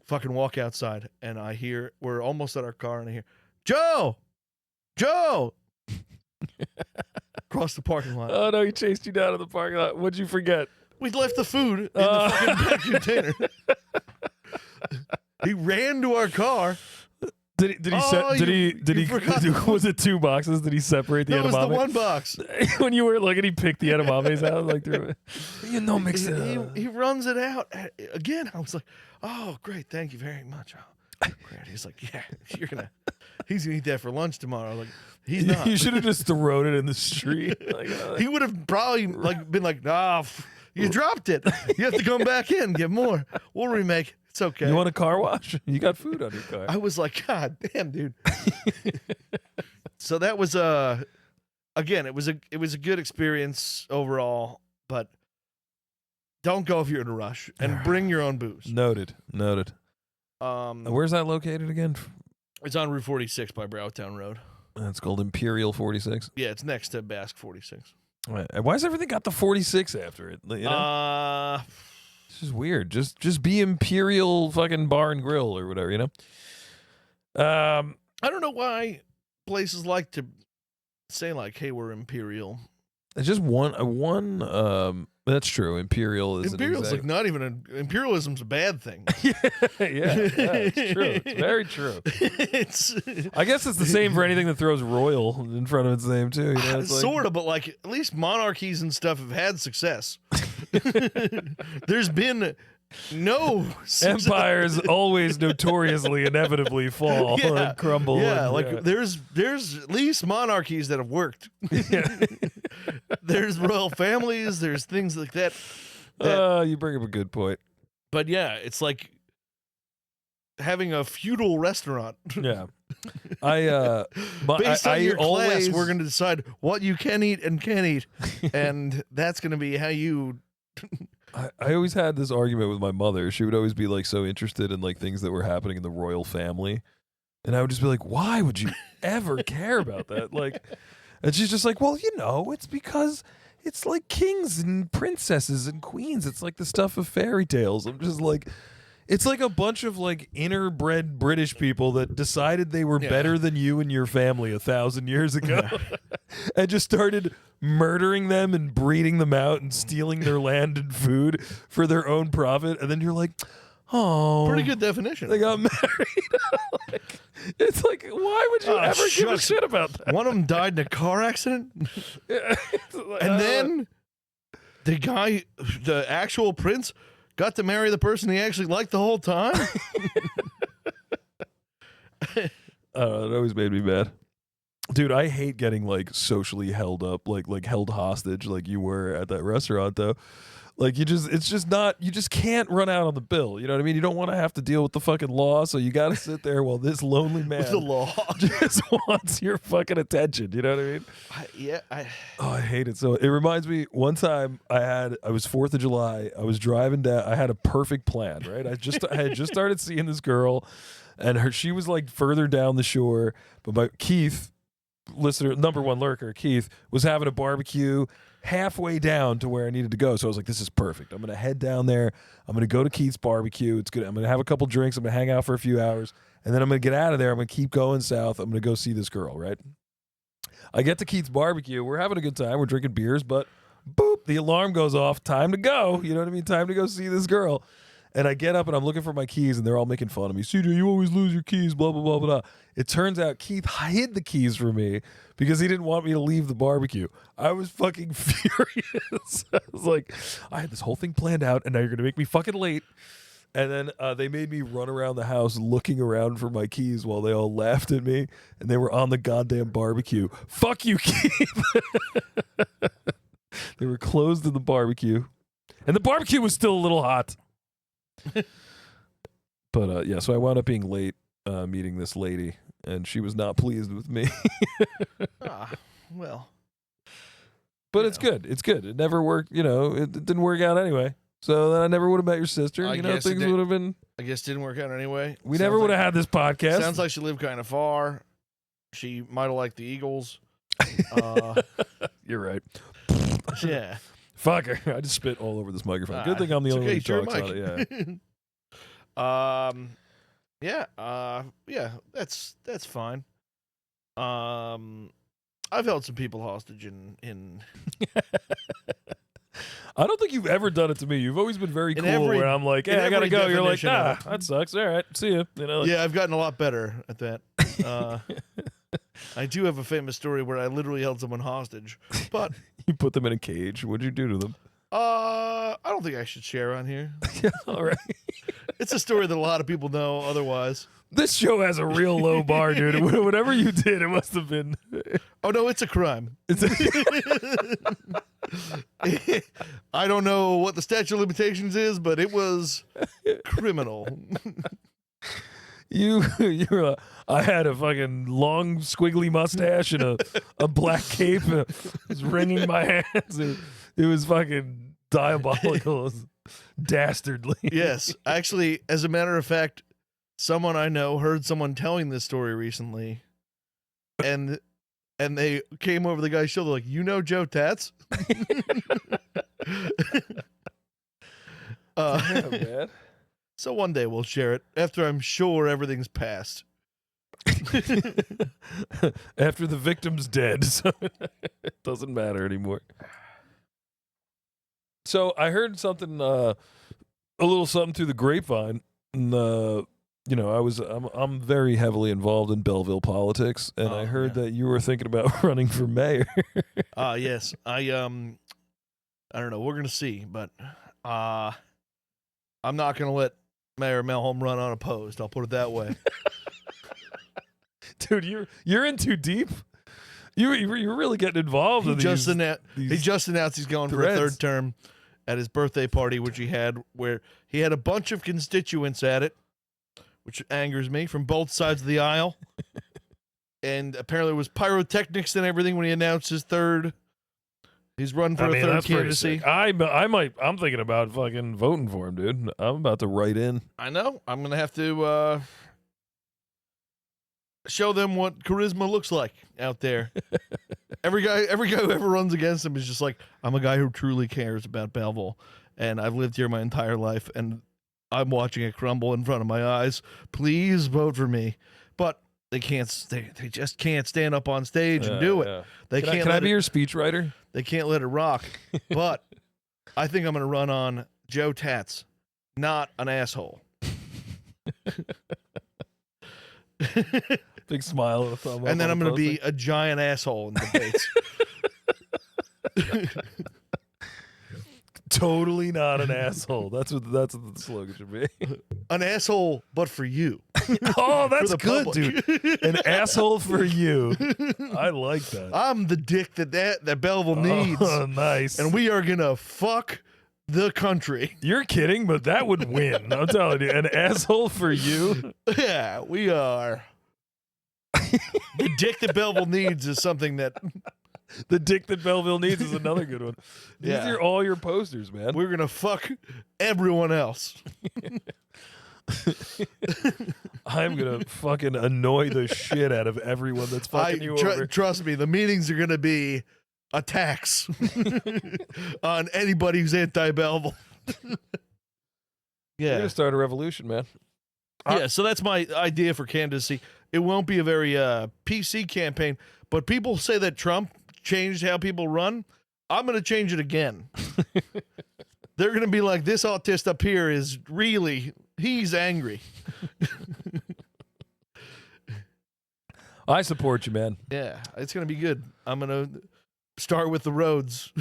fucking walk outside, and I hear, we're almost at our car, and I hear, Joe! Across the parking lot. Oh, no, he chased you down to the parking lot. What'd you forget? We left the food in the fucking back container. He ran to our car. Did he was it 2 boxes? Did he separate the edamame? It was the 1 box. When you were looking, he picked the edamames out like through it. Mix it. He runs it out again. I was like, oh, great, thank you very much. Oh, great. He's like, yeah, he's gonna eat that for lunch tomorrow. Like, he's not. You should have just thrown it in the street. He would have probably been like, nah, you dropped it. You have to come back in and get more. We'll remake it. It's okay. You want a car wash? You got food on your car. I was like, God damn, dude. So that was again, it was a good experience overall, but don't go if you're in a rush, and bring your own booze. Noted. Where's that located again? It's on Route 46 by Browtown Road. It's called Imperial 46. Yeah, it's next to Basque 46. Right. And why's everything got the 46 after it? You know? This is weird. Just be Imperial fucking Bar and Grill or whatever, you know? I don't know why places like to say like, "Hey, we're Imperial." It's just one. That's true. Imperial is Imperial's like not even imperialism's a bad thing. yeah, it's true. It's very true. I guess it's the same for anything that throws royal in front of its name too. You know? It's like, sort of, but like at least monarchies and stuff have had success. There's been no success. Empires always notoriously inevitably fall and crumble. Yeah, and, like there's at least monarchies that have worked. There's royal families, there's things like that. You bring up a good point. But yeah, it's like having a feudal restaurant. Yeah. Based on your always... class, we're going to decide what you can eat and can't eat, and that's going to be how you. I always had this argument with my mother. She would always be like so interested in like things that were happening in the royal family, and I would just be like, "Why would you ever care about that?" Like, and she's just like, "Well, you know, it's because it's like kings and princesses and queens. It's like the stuff of fairy tales." I'm just like. It's like a bunch of like interbred British people that decided they were better than you and your family 1,000 years ago and just started murdering them and breeding them out and stealing their land and food for their own profit. And then you're like, oh. Pretty good definition. They got married. It's like, why would you ever give a shit about that? One of them died in a car accident. And then the actual prince got to marry the person he actually liked the whole time. It always made me mad. Dude, I hate getting like socially held up, like held hostage like you were at that restaurant though. Like you just can't run out on the bill. You know what I mean? You don't want to have to deal with the fucking law, so you got to sit there while this lonely man with the law just wants your fucking attention. You know what I mean? I hate it. So it reminds me one time I was 4th of July. I was driving down. I had a perfect plan, right? I had just started seeing this girl, and she was like further down the shore, but Keith, listener, number one lurker, Keith, was having a barbecue halfway down to where I needed to go. So I was like, this is perfect. I'm going to head down there. I'm going to go to Keith's barbecue. It's good. I'm going to have a couple drinks. I'm going to hang out for a few hours. And then I'm going to get out of there. I'm going to keep going south. I'm going to go see this girl, right? I get to Keith's barbecue. We're having a good time. We're drinking beers, but boop, the alarm goes off. Time to go. You know what I mean? Time to go see this girl. And I get up and I'm looking for my keys, and they're all making fun of me. CJ, you always lose your keys, blah, blah, blah, blah. It turns out Keith hid the keys from me because he didn't want me to leave the barbecue. I was fucking furious. I was like, I had this whole thing planned out, and now you're going to make me fucking late. And then they made me run around the house looking around for my keys while they all laughed at me, and they were on the goddamn barbecue. Fuck you, Keith. They were closed in the barbecue. And the barbecue was still a little hot. But yeah, so I wound up being late meeting this lady, and she was not pleased with me. Well, but it's good. It's good. It never worked. You know, it didn't work out anyway. So then I never would have met your sister. I you know, guess things would have been. I guess didn't work out anyway. We never would have had this podcast. Sounds like she lived kind of far. She might have liked the Eagles. You're right. Yeah. Fuck her. I just spit all over this microphone. Good thing I'm the only one who talks on it. Yeah. Yeah, that's fine. I've held some people hostage in I don't think you've ever done it to me. You've always been very cool where I'm like, hey, I gotta go. You're like, nah, that sucks. All right, see you. You know, like, yeah, I've gotten a lot better at that. I do have a famous story where I literally held someone hostage, but you put them in a cage. What'd you do to them? I don't think I should share on here. Yeah, all right. It's a story that a lot of people know otherwise. This show has a real low bar, dude. Whatever you did, it must have been. Oh, no, it's a crime. I don't know what the statute of limitations is, but it was criminal. I had a fucking long, squiggly mustache and a black cape. It was wringing my hands. It was fucking diabolical. Dastardly. Yes. Actually, as a matter of fact, someone I know heard someone telling this story recently, and they came over the guy's shoulder like, "You know Joe Tats?" Yeah, man. So one day we'll share it after I'm sure everything's passed. After the victim's dead, so it doesn't matter anymore. So I heard something, a little something through the grapevine. And, I'm very heavily involved in Belleville politics, and I heard that you were thinking about running for mayor. Yes, I don't know. We're gonna see, but I'm not gonna let Mayor Melholm run unopposed. I'll put it that way. Dude, you're in too deep. You're really getting involved in He just announced he's going for a third term at his birthday party, which he had, where he had a bunch of constituents at it, which angers me, from both sides of the aisle. And apparently it was pyrotechnics and everything when he announced his third. He's running for a third candidacy. I'm thinking about fucking voting for him, dude. I'm about to write in. I know. I'm gonna have to show them what charisma looks like out there. Every guy who ever runs against him is just like, I'm a guy who truly cares about Belleville, and I've lived here my entire life, and I'm watching it crumble in front of my eyes. Please vote for me. But they just can't stand up on stage and do it. Yeah. They can't. Can I be your speechwriter? They can't let it rock. But I think I'm going to run on Joe Tats, not an asshole. Big smile and a thumb up. And then on I'm the going to poster. be a giant asshole in debates. Totally not an asshole. That's what the slogan should be. An asshole, but for you. Oh, that's the good, public. dude. An asshole for you. I like that. I'm the dick that Belleville needs. Oh, nice. And we are going to fuck the country. You're kidding, but that would win. I'm telling you. An asshole for you. Yeah, we are. The dick that Belleville needs is something that The dick that Belleville needs is another good one. These Yeah. are all your posters, man. we're going to fuck everyone else. I'm going to fucking annoy the shit out of everyone that's fucking you over. Trust me, the meetings are going to be attacks on anybody who's anti-Belleville. You're Yeah. going to start a revolution, man. Yeah, so that's my idea for candidacy. It won't be a very PC campaign, but people say that Trump changed how people run. I'm going to change it again. They're going to be like, this autist up here is really, he's angry. I support you, man. Yeah, it's going to be good. I'm going to start with the roads.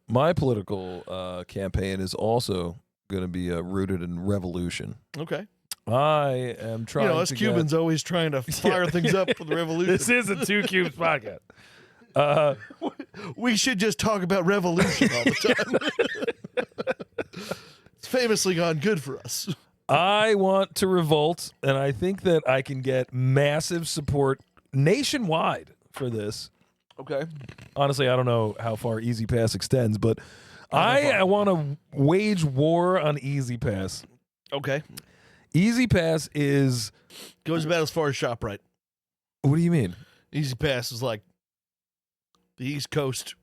My political campaign is also going to be rooted in revolution. Okay. I am trying us to Cubans always trying to fire things up for the revolution. This is a Two Cubes podcast. We should just talk about revolution all the time. It's famously gone good for us. I want to revolt, and I think that I can get massive support nationwide for this. Okay. Honestly, I don't know how far Easy Pass extends, but I want to wage war on Easy Pass. Okay. Easy Pass is... Goes about as far as ShopRite. What do you mean? Easy Pass is like the East Coast.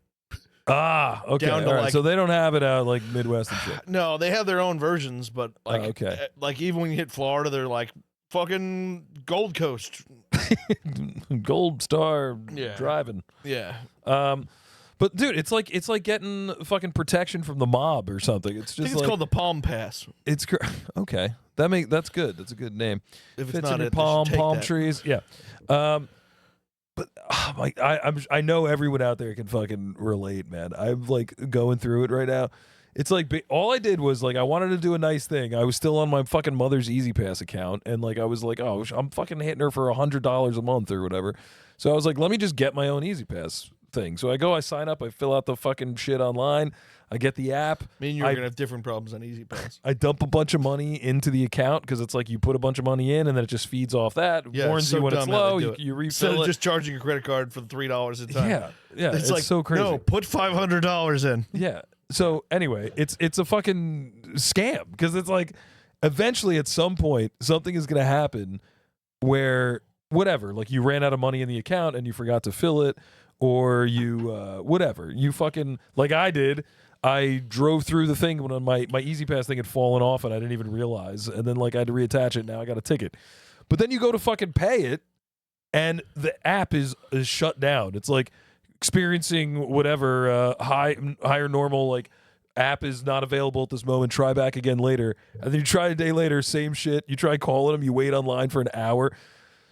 Ah, okay. Down to All right. like- So they don't have it out like Midwest and shit. No, they have their own versions, but like, okay. like even when you hit Florida, they're like fucking Gold Coast. Gold Star Yeah. driving. Yeah. But dude, it's like getting fucking protection from the mob or something. It's I just think it's like, called the Palm Pass. it's okay. That's good. That's a good name. If it's Fits not in your it, they should take palm that. trees. Yeah. But like I know everyone out there can fucking relate, man. I'm like going through it right now. It's like all I did was like I wanted to do a nice thing. I was still on my fucking mother's Easy Pass account, and like I was like, oh, I'm fucking hitting her for $100 a month or whatever. So I was like, let me just get my own Easy Pass thing. So I sign up, I fill out the fucking shit online, I get the app. Me and you are going to have different problems on Ezpass. I dump a bunch of money into the account because it's like you put a bunch of money in and then it just feeds off that. Yeah, warns so you when it's dumb how low. they do You, it. you Instead refill of it. just charging a credit card for the $3 at a time. Yeah, It's like, so crazy. no, put $500 in. Yeah. So anyway, it's a fucking scam because it's like eventually at some point something is going to happen where whatever, like you ran out of money in the account and you forgot to fill it, or you whatever, you fucking like I did. I drove through the thing when my Ezpass thing had fallen off and I didn't even realize, and then like I had to reattach it. Now I got a ticket, but then you go to fucking pay it, and the app is shut down. It's like experiencing whatever higher normal, like app is not available at this moment, try back again later. And then you try a day later, same shit, you try calling them, you wait online for an hour.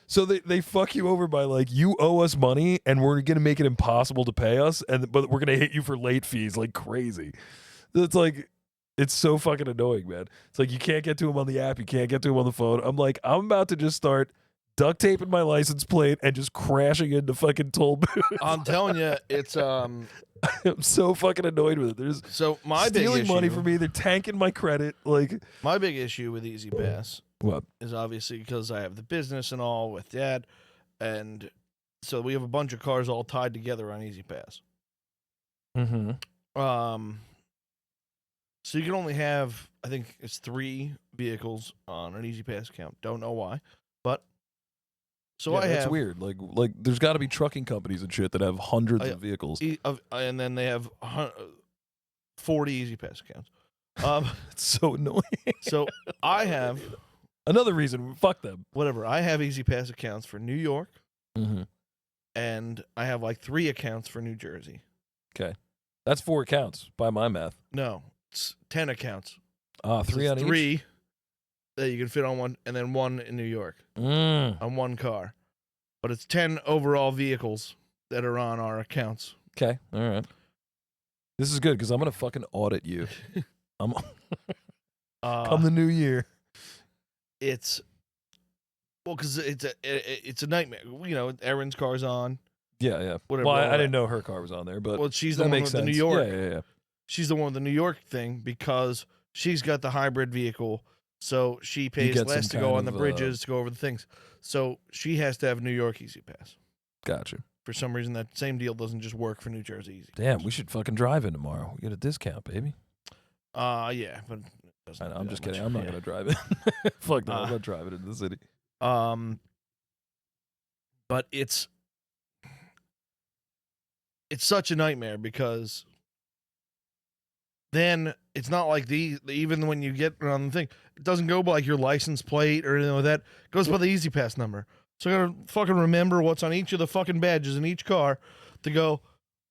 So they fuck you over by like, you owe us money and we're gonna make it impossible to pay us, but we're gonna hit you for late fees like crazy. It's like, it's so fucking annoying, man. It's like you can't get to them on the app, you can't get to them on the phone. I'm like, I'm about to just start duct taping my license plate and just crashing into fucking toll booths. I'm telling you, it's I'm so fucking annoyed with it. There's so my big stealing issue, money from me. They're tanking my credit. Like, my big issue with Ezpass what? is obviously because I have the business and all with Dad, and so we have a bunch of cars all tied together on Ezpass. Mm-hmm. So you can only have, I think it's 3 vehicles on an Ezpass account. Don't know why, but so Yeah, I that's have weird. Like there's got to be trucking companies and shit that have hundreds of vehicles. and then they have 40 Ezpass accounts. It's so annoying. So I have Another reason, fuck them. whatever. I have Ezpass accounts for New York, Mm-hmm. and I have like 3 accounts for New Jersey. Okay, that's 4 accounts by my math. No, it's 10 accounts. 3 on each. 3 that you can fit on one, and then 1 in New York on one car. But it's 10 overall vehicles that are on our accounts. Okay, all right. This is good because I'm gonna fucking audit you. I'm come the new year. It's because it's a nightmare. You know, Erin's car's on. Yeah. Whatever. Well, all I didn't that. know her car was on there, but Well, she's that the one makes with the New sense. York. Yeah. She's the one with the New York thing because she's got the hybrid vehicle, so she pays get less some to go kind on the of, bridges to go over the things. So she has to have New York Easy Pass. Gotcha. For some reason, that same deal doesn't just work for New Jersey Easy. Damn, we should fucking drive in tomorrow. We get a discount, baby. Yeah, but it doesn't I know, do I'm that just much. kidding. I'm not Yeah. gonna drive it. Fuck no, I'm not driving into the city. But it's such a nightmare because then it's not like even when you get on the thing, it doesn't go by like your license plate or anything like that. It goes by the Easy Pass number. So I gotta fucking remember what's on each of the fucking badges in each car to go,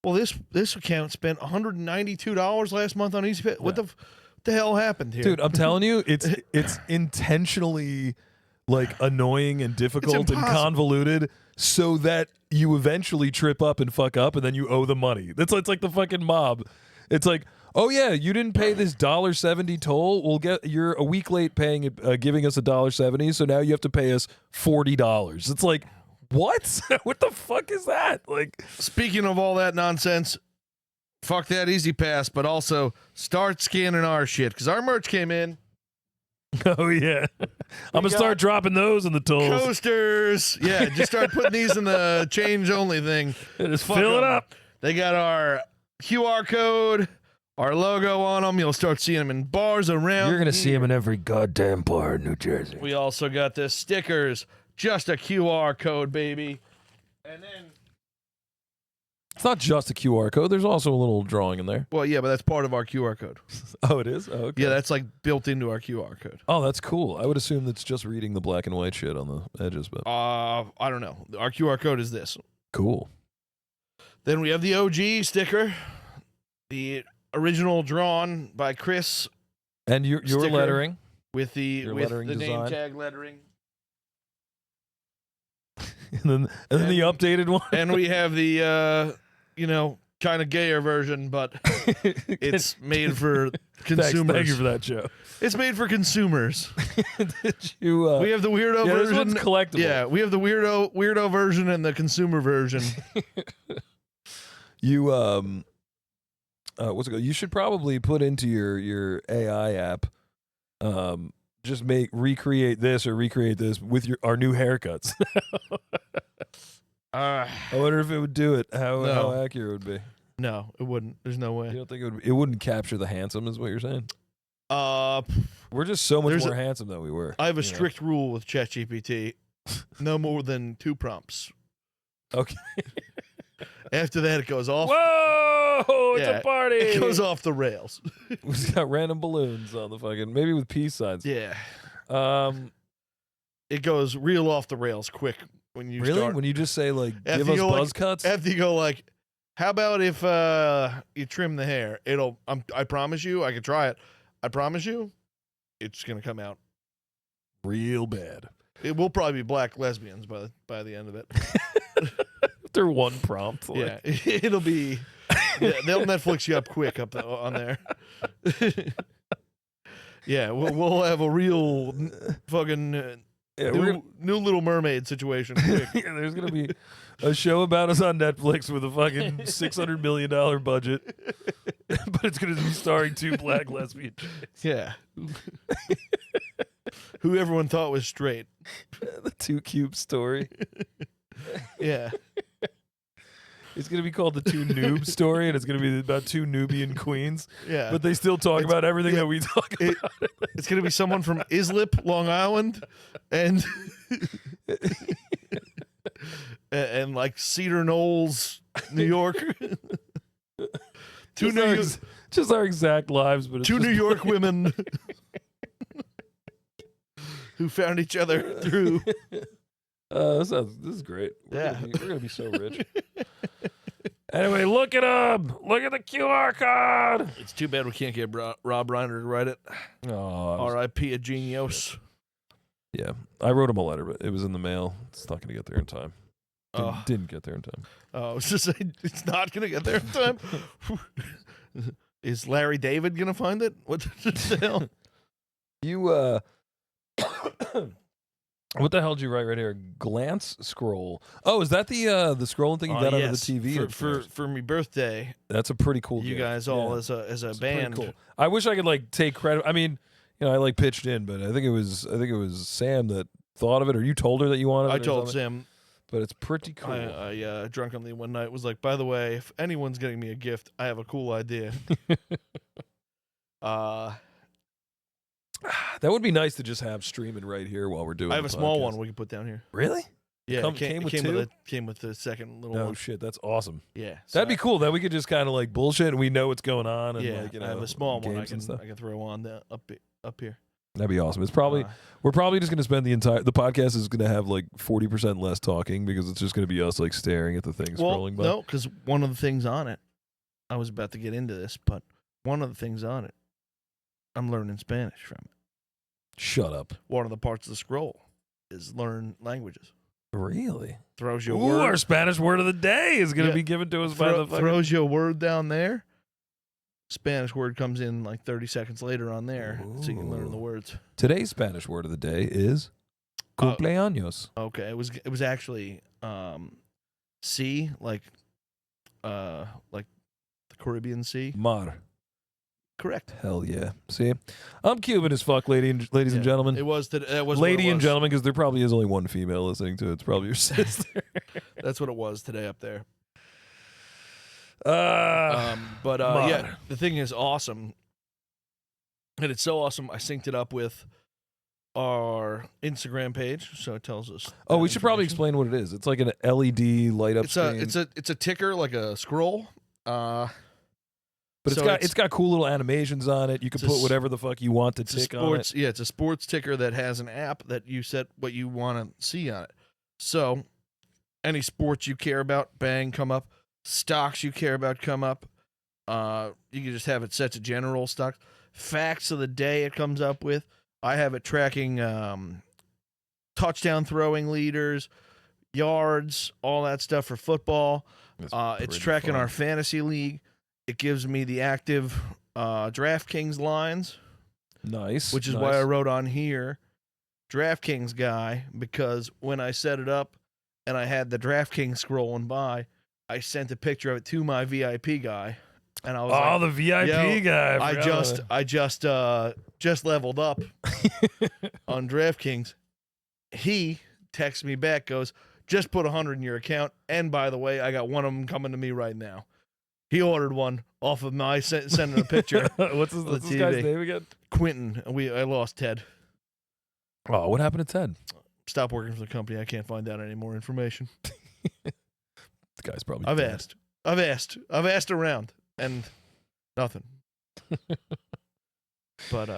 well, this account spent $192 last month on Easy Pass. What the hell happened here? Dude, I'm telling you, it's intentionally like annoying and difficult and convoluted so that you eventually trip up and fuck up and then you owe the money. It's like the fucking mob. It's like, oh yeah, you didn't pay this $1.70 toll. You're a week late paying it, giving us $1.70, so now you have to pay us $40. It's like, what? What the fuck is that? Like, speaking of all that nonsense, fuck that Easy Pass, but also start scanning our shit because our merch came in. oh yeah, I'm gonna start dropping those in the tolls. Coasters, yeah, just start putting these in the change only thing. Just Fuck fill it 'em. up. They got our QR code, our logo on them. You'll start seeing them in bars around. You're gonna see them in every goddamn bar in New Jersey. We also got the stickers, just a QR code, baby. And then, It's not just a QR code. There's also a little drawing in there. well, yeah, but that's part of our QR code. Oh, it is? Oh, okay. Yeah, that's like built into our QR code. Oh, that's cool. I would assume that's just reading the black and white shit on the edges, but I don't know. Our QR code is this. cool. Then we have the OG sticker, the original drawn by Chris And your Sticker. lettering. with the lettering name design. tag lettering. and then the updated one. And we have the kind of gayer version, but it's made for consumers. Thank you for that, Joe. It's made for consumers. Did you? We have the weirdo yeah, this version. one's collectible. Yeah, we have the weirdo version and the consumer version. You what's it called? You should probably put into your AI app, just recreate this or recreate this with our new haircuts. I wonder if it would do it. How accurate it would be. No, it wouldn't. There's no way. You don't think it wouldn't capture the handsome, is what you're saying? We're just so much more handsome than we were. I have a strict rule with ChatGPT: no more than 2 prompts. Okay. After that, it goes off. Whoa! It's a party. It goes off the rails. We've got random balloons on the fucking, maybe with peace signs. Yeah. It goes real off the rails quick when you really start. When you just say like, give us buzz cuts. After you go like, how about if you trim the hair? I promise you, I can try it. I promise you, it's gonna come out real bad. It will probably be black lesbians by the end of it. They're one prompt. Yeah, it'll be. Yeah, they'll Netflix you up quick on there. Yeah, we'll have a real fucking new Little Mermaid situation. Quick. Yeah, there's gonna be a show about us on Netflix with a fucking $600 million budget, but it's gonna be starring 2 black lesbian chicks. Yeah, who everyone thought was straight. The 2 Cube story. Yeah. It's going to be called the 2 Noob story, and it's going to be about 2 Nubian queens. Yeah. But they still talk about everything that we talk about. It's going to be someone from Islip, Long Island, and and like Cedar Knolls, New York. Just our exact lives, but it's 2 New York women who found each other through. This is great. We're gonna be so rich. Anyway, look it up. Look at the QR code. It's too bad we can't get Rob Reiner to write it. R.I.P. a genius. Yeah, I wrote him a letter, but it was in the mail. It's not gonna get there in time. Didn't get there in time. I was just saying, it's not gonna get there in time. Is Larry David gonna find it? What the hell? You what the hell did you write right here? Glance scroll. Oh, is that the scrolling thing you got out of the TV? For my birthday. That's a pretty cool You gift. guys all as a band. Cool. I wish I could like take credit. I mean, I pitched in, but I think it was Sam that thought of it, or you told her that you wanted it. I told Sam. But it's pretty cool. I drunkenly one night was like, by the way, if anyone's getting me a gift, I have a cool idea. That would be nice to just have streaming right here while we're doing. I have a small one we can put down here. Really? Yeah, came with the second little one. Oh shit, that's awesome. Yeah, so that'd be cool. That we could just kind of like bullshit and we know what's going on. And I have a small one I can throw on up here. That'd be awesome. It's probably we're probably just gonna spend the podcast is gonna have like 40% less talking because it's just gonna be us like staring at the thing scrolling by. No, because one of the things on it, I was about to get into this, but one of the things on it, I'm learning Spanish from it. Shut up. One of the parts of the scroll is learn languages. Really? Throws you a word. Our Spanish word of the day is going to be given to us by the fucking... Throws you a word down there. Spanish word comes in like 30 seconds later on there, so you can learn the words. Today's Spanish word of the day is cumpleaños. Okay, it was actually sea, like the Caribbean Sea. Mar. Correct. Hell yeah. See, I'm Cuban as fuck, ladies and gentlemen. It was lady and gentlemen, because there probably is only one female listening to it. It's probably your sister. That's what it was today up there. But yeah, the thing is awesome, and it's so awesome. I synced it up with our Instagram page, so it tells us. Oh, we should probably explain what it is. It's like an LED light up screen. It's a ticker, like a scroll. But it's got cool little animations on it. You can put whatever the fuck you want to tick on it. Yeah, it's a sports ticker that has an app that you set what you want to see on it. So any sports you care about, bang, come up. Stocks you care about come up. You can just have it set to general stocks. Facts of the day it comes up with. I have it tracking touchdown throwing leaders, yards, all that stuff for football. It's tracking our fantasy league. It gives me the active DraftKings lines. Nice. Which is why I wrote on here DraftKings guy, because when I set it up and I had the DraftKings scrolling by, I sent a picture of it to my VIP guy, and I was Oh, like, the VIP guy. I just leveled up on DraftKings. He texts me back, goes, just put 100 in your account, and by the way, I got one of them coming to me right now. He ordered one off of my sending a picture. What's this guy's name again? Quentin. I lost Ted. Oh, what happened to Ted? Stopped working for the company. I can't find out any more information. The guy's probably I've dead. I've asked around, and nothing. But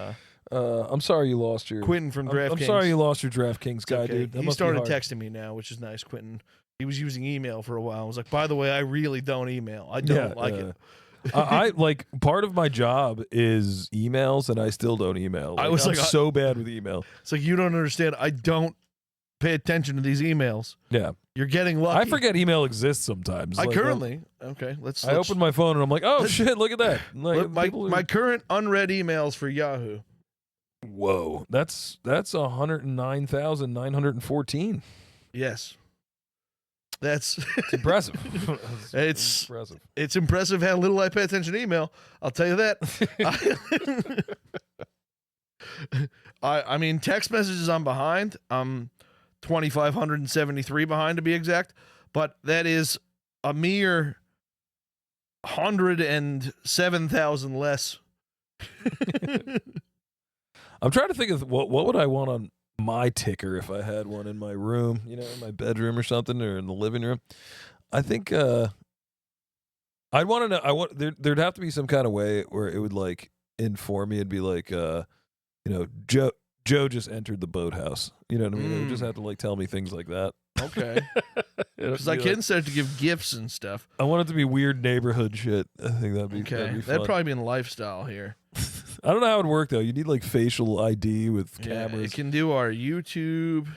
I'm sorry you lost your Quentin from DraftKings. I'm sorry you lost your DraftKings guy, okay. dude. That He must be started hard. texting me now, which is nice. Quentin. He was using email for a while. I was like, by the way, I really don't email. I don't like it. I like part of my job is emails, and I still don't email. I was I'm like, so bad with email. It's like, you don't understand. I don't pay attention to these emails. Yeah, You're getting lucky. I forget email exists sometimes. I Like, currently okay. Let's I open my phone and I'm like, oh shit, look at that. Like, look, people are- my current unread emails for Yahoo. Whoa, that's 109,914. Yes, that's It's impressive. It's- impressive. it's impressive how little I pay attention to email. I'll tell you that. I mean, text messages I'm behind. I'm 2,573 behind to be exact, but that is a mere 107,000 less. I'm trying to think of what would I want on my ticker if I had one in my room, in my bedroom or something, or in the living room. I think I'd want to know. There'd have to be some kind of way where it would like inform me. It'd be like, Joe just entered the boathouse. You know what I mean? It would just have to like tell me things like that. Okay. Because I can start to give gifts and stuff. I want it to be weird neighborhood shit. I think that'd be Okay. That'd be That'd fun. probably be in lifestyle here. I don't know how it'd work though. You need like facial ID with Yeah, cameras. it can do our YouTube.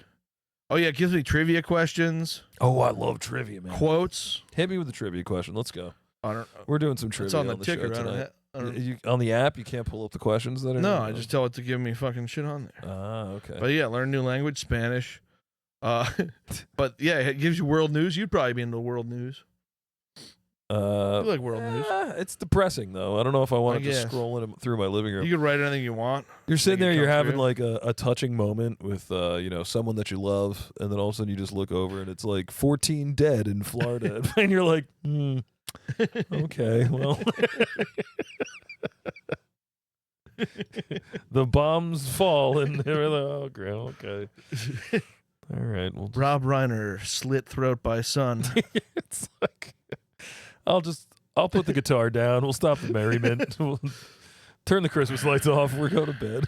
Oh, yeah. It gives me trivia questions, Oh, I love trivia, man. quotes. Hit me with the trivia question. Let's go. I don't We're doing some trivia It's on the show ticker. I don't tonight. ha- On the app, you can't pull up the questions that are. No, I just tell it to give me fucking shit on there. Ah, okay. But yeah, learn new language, Spanish. But yeah, it gives you world news. You'd probably be into world news. You like world news. It's depressing though. I don't know if I want I to just guess. scroll in through my living room. You could write anything you want. You're sitting make it there, you're come having through. like a touching moment with someone that you love, and then all of a sudden you just look over and it's like 14 dead in Florida, and you're like, okay, well. The bombs fall and they're like, oh, great, okay. All right. Well, Rob Reiner, slit throat by son. it's like, I'll put the guitar down. We'll stop the merriment. We'll turn the Christmas lights off. We're going to bed.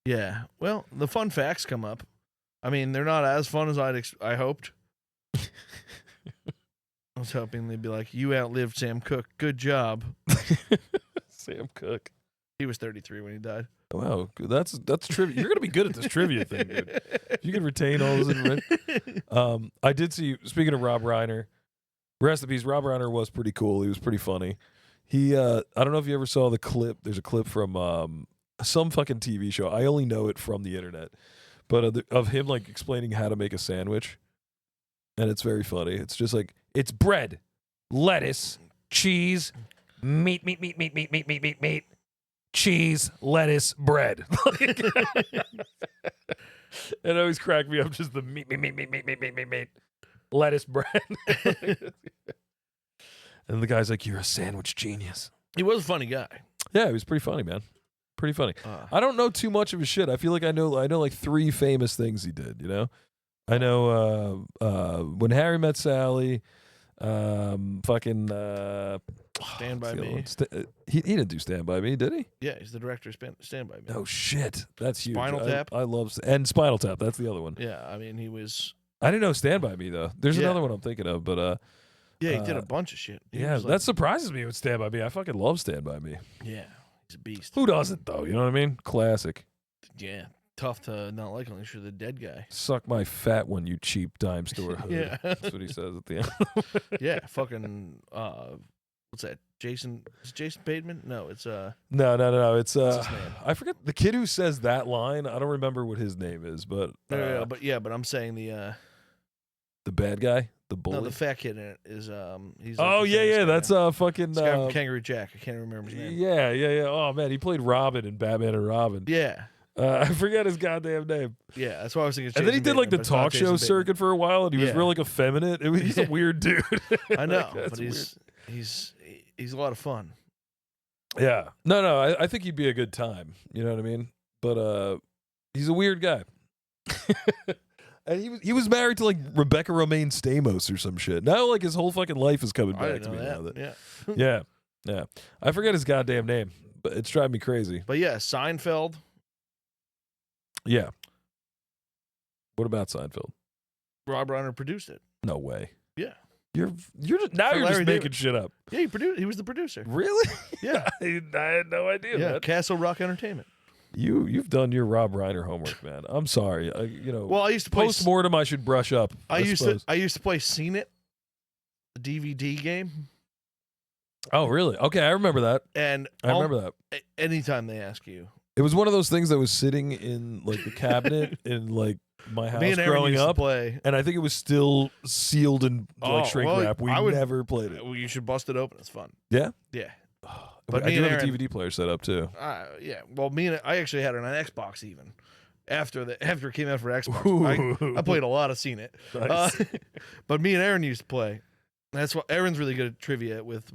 Yeah. Well, the fun facts come up. I mean, they're not as fun as I hoped. I was hoping they'd be like, you outlived Sam Cooke. Good job. Sam Cooke. He was 33 when he died. Wow, that's trivia. You're gonna be good at this trivia thing, dude. You can retain all this information. I did see. Speaking of Rob Reiner, rest in peace. Rob Reiner was pretty cool. He was pretty funny. He, I don't know if you ever saw the clip. There's a clip from some fucking TV show. I only know it from the internet, but of him like explaining how to make a sandwich, and it's very funny. It's just like it's bread, lettuce, cheese, meat, cheese, lettuce, bread. It always cracked me up, just the meat, lettuce, bread. And the guy's like, you're a sandwich genius. He was a funny guy. Yeah, he was pretty funny, man. Pretty funny. I don't know too much of his shit. I feel like I know like 3 famous things he did, I know When Harry Met Sally, fucking Stand By what's the other Me. one? He didn't do Stand By Me, did he? Yeah, he's the director of Stand By Me. Oh shit, that's huge. Spinal Tap? I love and Spinal Tap. That's the other one. Yeah, I mean, he was. I didn't know Stand By Me though. There's Yeah. another one I'm thinking of, but Yeah, he did a bunch of shit. He yeah, was like- that surprises me with Stand By Me. I fucking love Stand By Me. Yeah, he's a beast. Who doesn't though? You know what I mean? Classic. Yeah, tough to not like unless you're the dead guy. Suck my fat one, you cheap dime store hood. Yeah. That's what he says at the end. Yeah, fucking. What's that? Is it Jason Bateman? No, it's No. It's What's his name? I forget the kid who says that line. I don't remember what his name is, but no, but I'm saying the the bad guy, The bully. No, the fat kid in it is he's. Oh the yeah, famous yeah. guy That's now. fucking. This guy from Kangaroo Jack. I can't remember his name. Yeah, yeah, yeah. Oh man, he played Robin in Batman and Robin. Yeah, I forget his goddamn name. yeah. That's why I was thinking. And then he Jason did like the Bateman, but it's not talk Jason show Bateman. circuit for a while, and he was Yeah. real like effeminate. He's a weird dude. I know, Like, but that's he's a lot of fun. yeah. No. I think he'd be a good time. You know what I mean? But he's a weird guy. And he was married to like Rebecca Romaine Stamos or some shit. Now like his whole fucking life is coming I back didn't to know me that. now. That Yeah, yeah. I forget his goddamn name, but it's driving me crazy. but yeah, Seinfeld. Yeah. What about Seinfeld? Rob Reiner produced it. No way. Yeah, You're just now For you're just Larry making David. shit up. yeah. He was the producer. Really? Yeah, I had no idea. yeah. Man. Castle Rock Entertainment. You've done your Rob Reiner homework, man. I'm sorry. Well, I used to play. Post mortem, I should brush up. I used suppose. to play Seen It, the DVD game, Oh, really? Okay, I remember that. and I remember that. anytime they ask you, It was one of those things that was sitting in like the cabinet in like my house me and Aaron growing used to up, play. and I think it was still sealed in like Oh, shrink well, wrap. We I would- never played it. Well, you should bust it open. It's fun. Yeah, Yeah, but But I me do and have a Aaron- DVD player set up too. yeah. Well, I actually had it on Xbox even after it came out for Xbox. I played a lot of Seen It. Nice. But me and Aaron used to play. That's what Aaron's really good at trivia with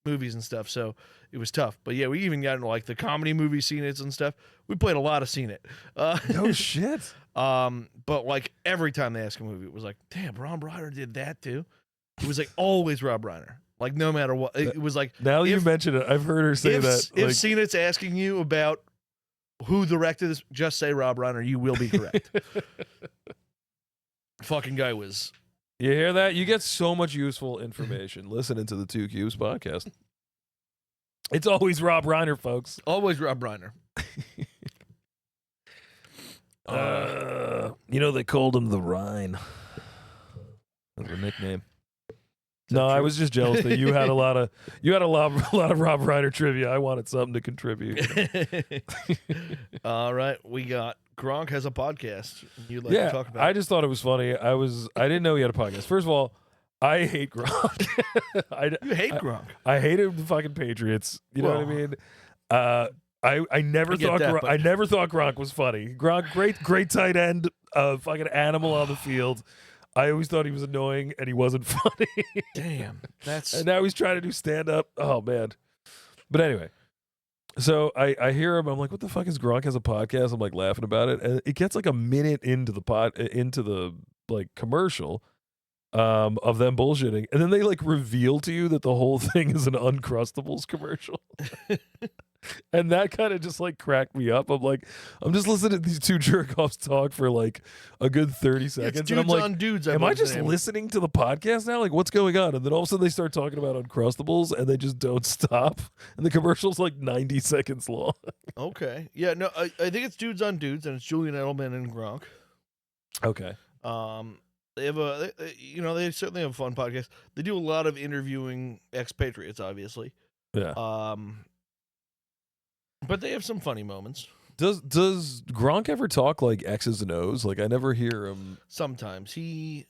movies and stuff. So it was tough. But yeah, we even got into like the comedy movie Seen It and stuff. We played a lot of Seen It. No shit. But like every time they ask a movie, it was like, damn, Rob Reiner did that too. It was like always Rob Reiner. Like no matter what, it was like Now you if- mention it, I've heard her say that. if Like, Seen It's asking you about who directed this, just say Rob Reiner. You will be correct. Fucking guy was. you hear that? You get so much useful information listening to the Two Cubes podcast. It's always Rob Reiner, folks. Always Rob Reiner. They called him the Rhine. That's a nickname. No, that I true? was just jealous that you had a lot of Rob Reiner trivia. I wanted something to contribute. All right, we got Gronk has a podcast. You'd like to talk about? I just thought it was funny. I didn't know he had a podcast. First of all, I hate Gronk. You hate Gronk. I hated the fucking Patriots. You know what I mean? I never I get thought that, but- I never thought Gronk was funny. Gronk, great tight end, fucking animal on the field. I always thought he was annoying and he wasn't funny. Damn, that's And now he's trying to do stand up. Oh man. But anyway. So I hear him, I'm like, what the fuck is Gronk has a podcast? I'm like laughing about it. And it gets like a minute into the like commercial of them bullshitting. And then they like reveal to you that the whole thing is an Uncrustables commercial. And that kind of just like cracked me up. I'm just listening to these two jerk offs talk for like a good 30 seconds. it's And I'm dudes like, on dudes. am I believe just the name. listening to the podcast now? Like, what's going on? And then all of a sudden they start talking about Uncrustables and they just don't stop. And the commercial's like 90 seconds long. Okay, yeah, no, I think it's dudes on dudes, and it's Julian Edelman and Gronk. Okay. They have they certainly have a fun podcast. They do a lot of interviewing expatriates, obviously. Yeah. But they have some funny moments. Does Gronk ever talk like X's and O's? Like I never hear him. Sometimes he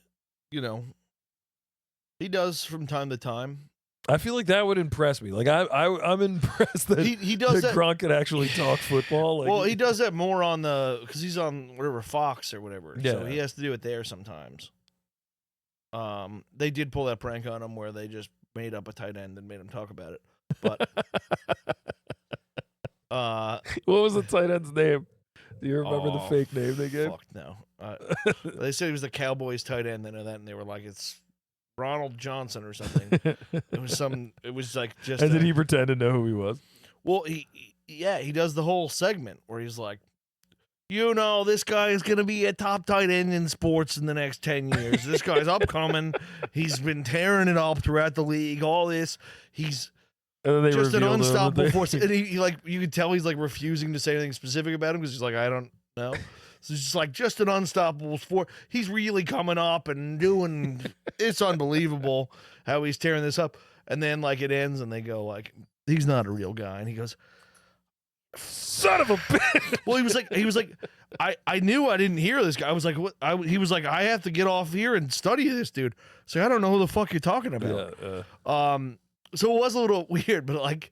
does from time to time. I feel like that would impress me. Like I'm impressed that He does that. Gronk can actually talk football. Like, Well, he does that more on because he's on whatever Fox or whatever. So Yeah. he has to do it there sometimes. They did pull that prank on him where they just made up a tight end and made him talk about it. But what was the tight end's name? Do you remember the Oh, fake name they gave? fuck no. They said he was the Cowboys tight end. They know that, and they were like, it's Ronald Johnson or something. It was like just. And did he pretend to know who he was? Well, he does the whole segment where he's like, this guy is going to be a top tight end in sports in the next 10 years. This guy's upcoming. He's been tearing it up throughout the league. All this. He's And then they just an revealed him that unstoppable they- force. And he like, you could tell he's like refusing to say anything specific about him because he's like, I don't know. So it's just like, just an unstoppable force. He's really coming up and doing, it's unbelievable how he's tearing this up. And then like it ends and they go like, he's not a real guy. And he goes, son of a bitch. Well, he was like, I knew I didn't hear this guy. I was like, what? He was like, I have to get off here and study this dude. So I don't know who the fuck you're talking about. Yeah, So it was a little weird, but like,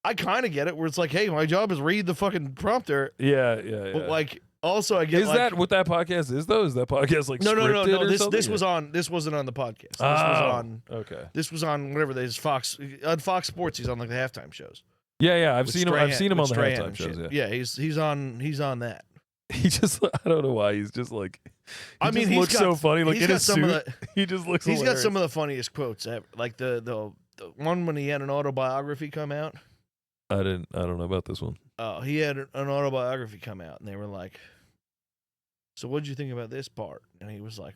I kind of get it. Where it's like, hey, my job is read the fucking prompter. yeah. But like, also I get Is like, that what that podcast is though? Is that podcast like no. scripted or This something? was on. This wasn't on the podcast. This was on. Okay. This was on whatever they Fox on Fox Sports. He's on like the halftime shows. Yeah. I've With seen him. I've Strahan- seen him on with the Strahan halftime and shows. shit. Yeah. He's on that. He just. I don't know why. He's just like. I mean, just he's looks got- so funny. Like he's in got his some suit, of the- he just looks. He's got hilarious. some of the funniest quotes ever. Like the one when he had an autobiography come out. I don't know about this one. He had an autobiography come out, and they were like, "So what'd you think about this part?" And he was like,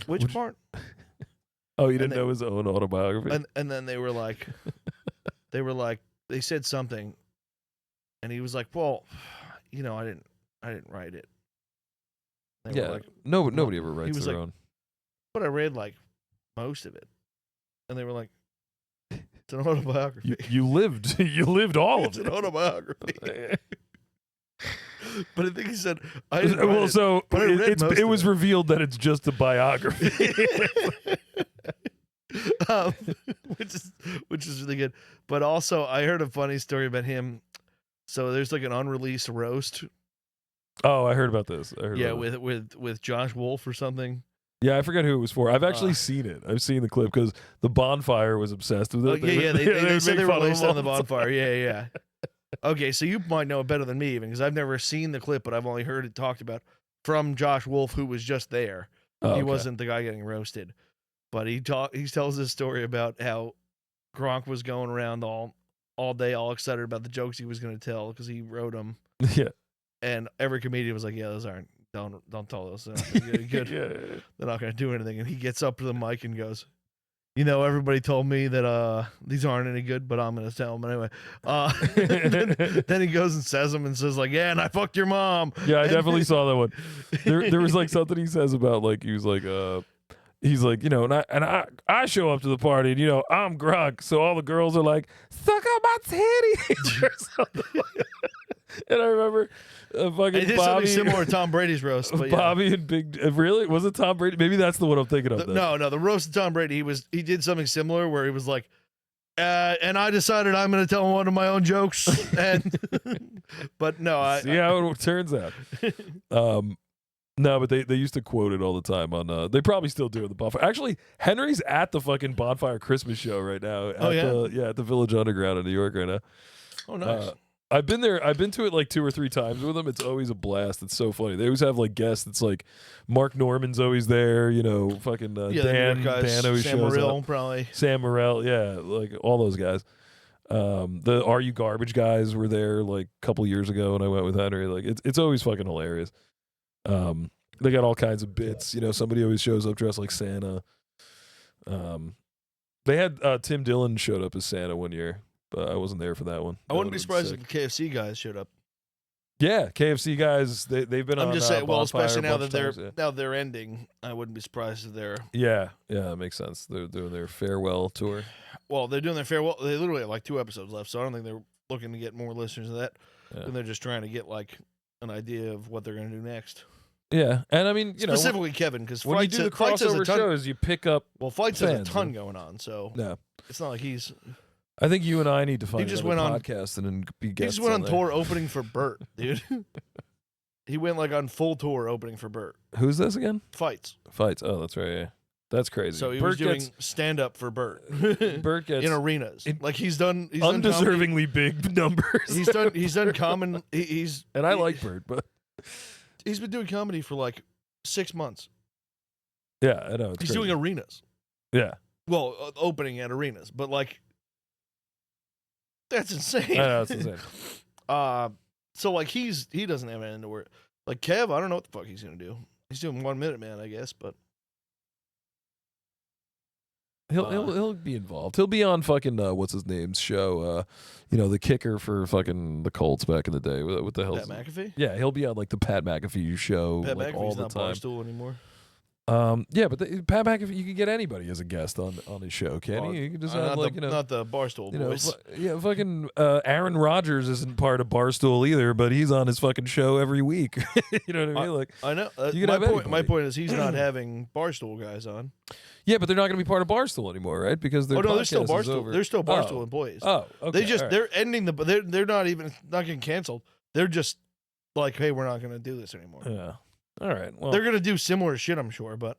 "Which Which- part?" Oh, you didn't they- know his own autobiography? And then they were like, they said something, and he was like, "Well, you know, I didn't write it." They were yeah. like, Nobody ever writes was their like- own. but I read like most of it, and they were like, "It's an autobiography." You lived. You lived all It's of an it. autobiography. But I think he said, "I didn't write Well, it." so but I read most it of was it. revealed that it's just a biography. um, which is really good. But also, I heard a funny story about him. So there's like an unreleased roast, Oh, I heard about this. I heard yeah, about it. with Josh Wolf or something. Yeah, I forget who it was for. I've actually Uh, seen it. I've seen the clip because the Bonfire was obsessed with it. Oh, yeah, would- they would said make they were fun of released him on the all bonfire. Yeah. Okay, so you might know it better than me even because I've never seen the clip, but I've only heard it talked about from Josh Wolf, who was just there. Oh, He okay. wasn't the guy getting roasted, but he tells this story about how Gronk was going around all day, all excited about the jokes he was going to tell because he wrote them, Yeah. and every comedian was like, "Yeah, those aren't. Don't tell those. They're not gonna be good. Yeah. They're not going to do anything." And he gets up to the mic and goes, "You know, everybody told me that these aren't any good, but I'm going to tell them anyway." Then he goes and says them and says like, "Yeah, and I fucked your mom." Yeah, I And- definitely saw that one. There was like something he says about like he was like you know, and I show up to the party and you know I'm Gronk, so all the girls are like suck on my titties or something. And I remember fucking It did something Bobby, similar to Tom Brady's roast, but yeah. Bobby and Big. Really, was it Tom Brady? Maybe that's the one I'm thinking of. then. No, the roast of Tom Brady. He did something similar where he was like, and I decided I'm going to tell one of my own jokes, and but no, See how it turns out. No, but they used to quote it all the time on. They probably still do at the bonfire. Actually, Henry's at the fucking bonfire Christmas show right now. Oh, at yeah? at the Village Underground in New York right now. oh nice. I've been there. I've been to it like 2 or 3 times with them. It's always a blast. It's so funny. They always have like guests. It's like Mark Norman's always there. You know, fucking Yeah, the New Dan. York guys, Dan always Sam shows Morril, up. probably. Sam Morril, yeah, like all those guys. The Are You Garbage guys were there like a couple years ago when I went with Henry. Like it's always fucking hilarious. They got all kinds of bits. You know, somebody always shows up dressed like Santa. They had Tim Dillon showed up as Santa one year, but I wasn't there for that one. I That wouldn't be would've been surprised sick. if the KFC guys showed up. Yeah, KFC guys, they've been on. I'm just saying, well, Bonfire especially a now bunch that of times, now they're ending. I wouldn't be surprised if they're yeah, that makes sense. They're doing their farewell tour. well, they're doing their farewell. They literally have like 2 episodes left, so I don't think they're looking to get more listeners of that. Yeah. And they're just trying to get like an idea of what they're going to do next. Yeah, and I mean, you know, Specifically Kevin, because when you do the Fights has a crossover ton. shows, you pick up. Well, Fights has a fans, ton yeah. going on, so No, it's not like he's I think you and I need to find just another went on- podcast and then be he guests. just went on there. tour opening for Bert, dude. He went like on full tour opening for Bert. Who's this again? Fights. Fights. Oh, that's right. Yeah, that's crazy. So he Bert was doing gets, stand up for Bert. Bert gets in arenas. in- Like he's done comedy. undeservingly big numbers. He's done common. He's and I like Bert, but he's been doing comedy for like 6 months. yeah, I know. It's He's crazy. doing arenas. Yeah, Well, opening at arenas, but like that's insane. I know it's insane. So like he doesn't have anything to worry. Like Kev, I don't know what the fuck he's gonna do. He's doing 1 Minute Man, I guess, but He'll be involved. He'll be on fucking what's his name's show. You know, the kicker for fucking the Colts back in the day. What the hell? Pat McAfee. Yeah, he'll be on like the Pat McAfee show Pat like all McAfee's the not time. Barstool anymore. Yeah, but Pat McAfee, you can get anybody as a guest on his show, can't Well, you? You can just have like not the Barstool boys. fucking Aaron Rodgers isn't part of Barstool either, but he's on his fucking show every week. You know what I mean? Like, I know. you can have My point is he's not having Barstool guys on. yeah, but they're not going to be part of Barstool anymore, right? Because their they're still podcast is Barstool. over. They're still Barstool employees. Oh, okay. They're ending they're not getting canceled. They're just like, hey, we're not going to do this anymore. Yeah. All right. Well, They're going to do similar shit, I'm sure, but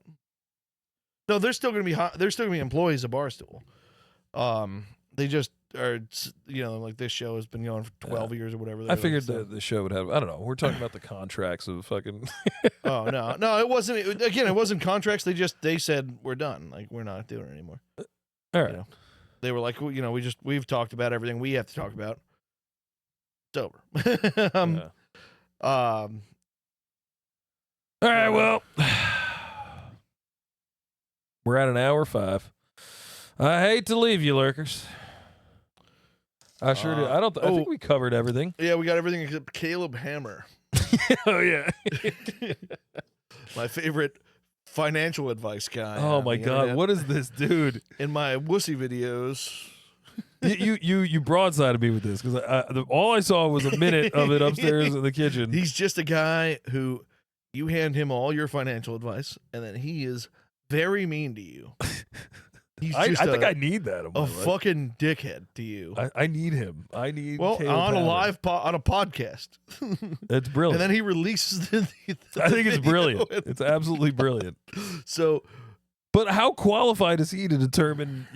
no, they're still going to be employees of Barstool. They just are, like this show has been going for 12 years or whatever. I figured the show would have. I don't know. We're talking about the contracts of fucking. Oh no, it wasn't. Again, it wasn't contracts. They said we're done. Like we're not doing it anymore. All right. They were like, we've talked about everything we have to talk about. It's over. All right. Well, we're at an hour 5. I hate to leave you, lurkers. I sure do. I think we covered everything. Yeah, we got everything except Caleb Hammer. Oh yeah. My favorite financial advice guy. Oh my God, internet. what is this dude? In my wussy videos. You broadsided me with this because all I saw was a minute of it upstairs in the kitchen. He's just a guy who you hand him all your financial advice, and then he is very mean to you. He's I just think I need that. In my life. Fucking dickhead to you. I need him. I need. Well, Caleb on a Patton. live on a podcast. It's brilliant. And then he releases the I think it's video. brilliant. It's absolutely brilliant. So, but how qualified is he to determine,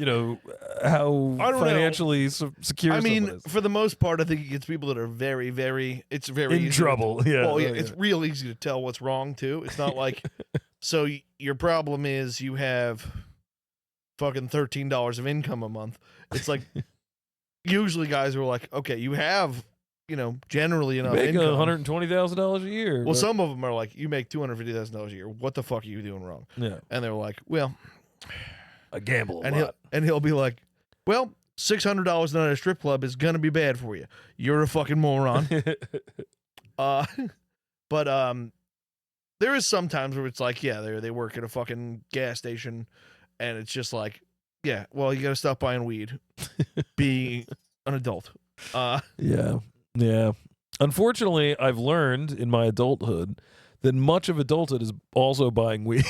how financially secure? I mean, someone is? for the most part, I think he gets people that are very, very. It's very in easy trouble. Yeah. Well, yeah, it's real easy to tell what's wrong too. It's not like. So your problem is you have fucking $13 of income a month. It's like usually guys are like, okay, you have generally enough make income. $120,000 a year. Well, some of them are like, you make $250,000 a year. What the fuck are you doing wrong? Yeah. And they're like, well, I gamble a lot. He'll be like, well, $600 night at a strip club is gonna be bad for you. You're a fucking moron. But there is some times where it's like, yeah, they work at a fucking gas station, and it's just like, yeah, well, you got to stop buying weed. Be an adult. Yeah. Unfortunately, I've learned in my adulthood that much of adulthood is also buying weed.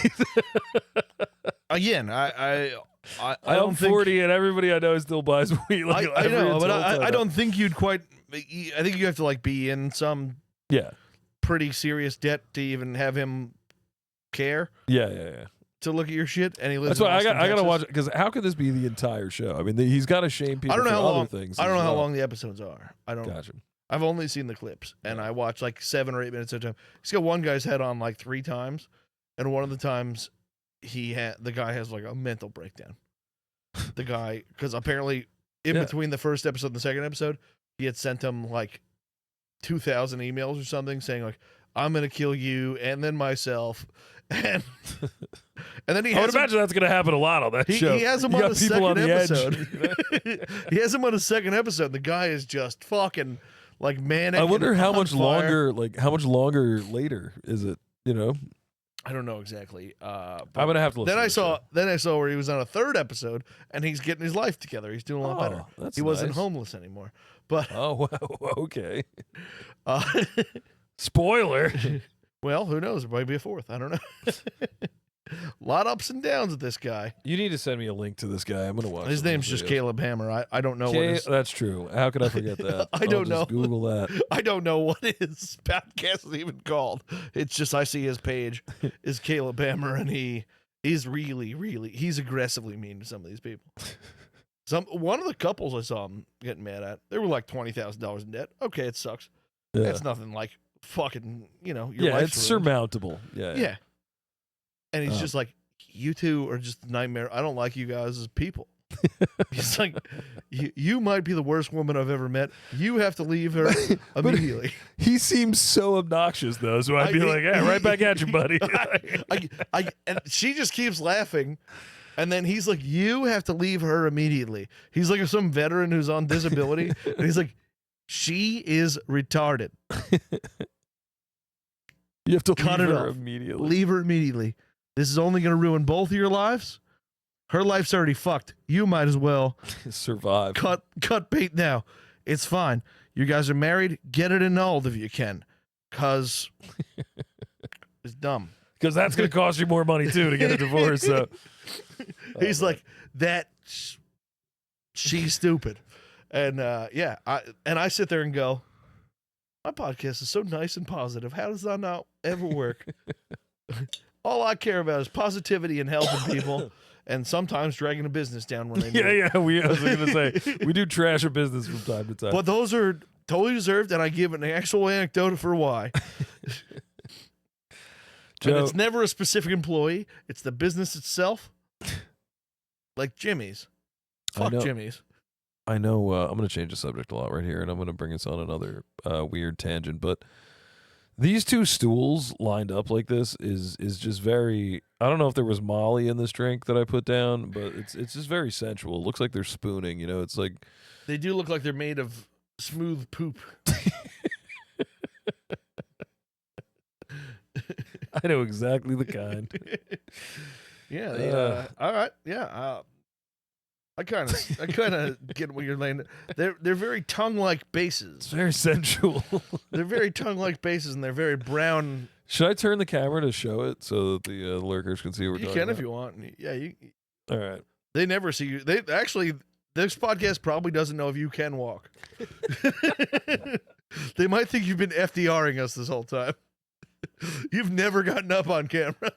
Again, I'm I'm 40 and everybody I know still buys weed. Like I know, but I don't think you'd quite. I think you have to be in some pretty serious debt to even have him care. Yeah. To look at your shit, and he lives. That's why in I gotta watch it, because how could this be the entire show? I mean, he's got to shame people. I don't know how long. Things I don't know how long the episodes are. I don't. Gotcha. I've only seen the clips, and I watch 7 or 8 minutes at a time. He's got one guy's head on 3 times, and one of the times the guy has a mental breakdown. The guy, because apparently in between the first episode and the second episode, he had sent him 2,000 emails or something saying I'm gonna kill you and then myself, and then he. I would imagine that's gonna happen a lot on that show. He has him on a second episode. He has him on a second episode. The guy is just fucking manic. I wonder how much fire. longer. How much longer later is it? I don't know exactly. I'm gonna have to. Then I saw where he was on a third episode, and he's getting his life together. He's doing a lot better. He wasn't homeless anymore. But okay. Spoiler. Well, who knows? There might be a fourth. I don't know. A lot of ups and downs with this guy. You need to send me a link to this guy. I'm gonna watch. His name's just Caleb Hammer. I don't know what his... That's true. How could I forget that? I don't know. Google that. I don't know what his podcast is even called. It's just I see his page is Caleb Hammer, and he's he's aggressively mean to some of these people. One of the couples I saw him getting mad at, they were $20,000 in debt. Okay, it sucks. Yeah. It's nothing fucking, your life's it's ruined. surmountable. Yeah. And he's just you two are just a nightmare. I don't like you guys as people. He's like, you might be the worst woman I've ever met. You have to leave her immediately. He seems so obnoxious though, so I'd be right back at you, buddy. And she just keeps laughing. And then he's like, you have to leave her immediately. He's like some veteran who's on disability. And he's like, she is retarded. You have to Cut leave it her off immediately. Leave her immediately. this is only going to ruin both of your lives. Her life's already fucked. You might as well survive. Cut bait now. It's fine. You guys are married. Get it annulled if you can, cause it's dumb. Because that's going to cost you more money too to get a divorce. So he's like that. She's stupid, and yeah. I sit there and go, my podcast is so nice and positive. How does that not ever work? All I care about is positivity and helping people, and sometimes dragging a business down when they need it. I was going to say we do trash a business from time to time. But those are totally deserved, and I give an actual anecdote for why. Joe, and it's never a specific employee; it's the business itself. Like Jimmy's. Fuck Jimmy's. I know I'm going to change the subject a lot right here, and I'm going to bring us on another weird tangent. But these two stools lined up like this is just very. I don't know if there was Molly in this drink that I put down, but it's just very sensual. It looks like they're spooning. You know, it's like they do look like they're made of smooth poop. I know exactly the kind. Yeah. All right. Yeah. I kind of get what you're laying. They're very tongue-like bases. It's very sensual. They're very tongue-like bases, and they're very brown. Should I turn the camera to show it so that the lurkers can see what we're talking about? You can if you want. Yeah. All right. They never see you. They actually. This podcast probably doesn't know if you can walk. They might think you've been FDRing us this whole time. You've never gotten up on camera.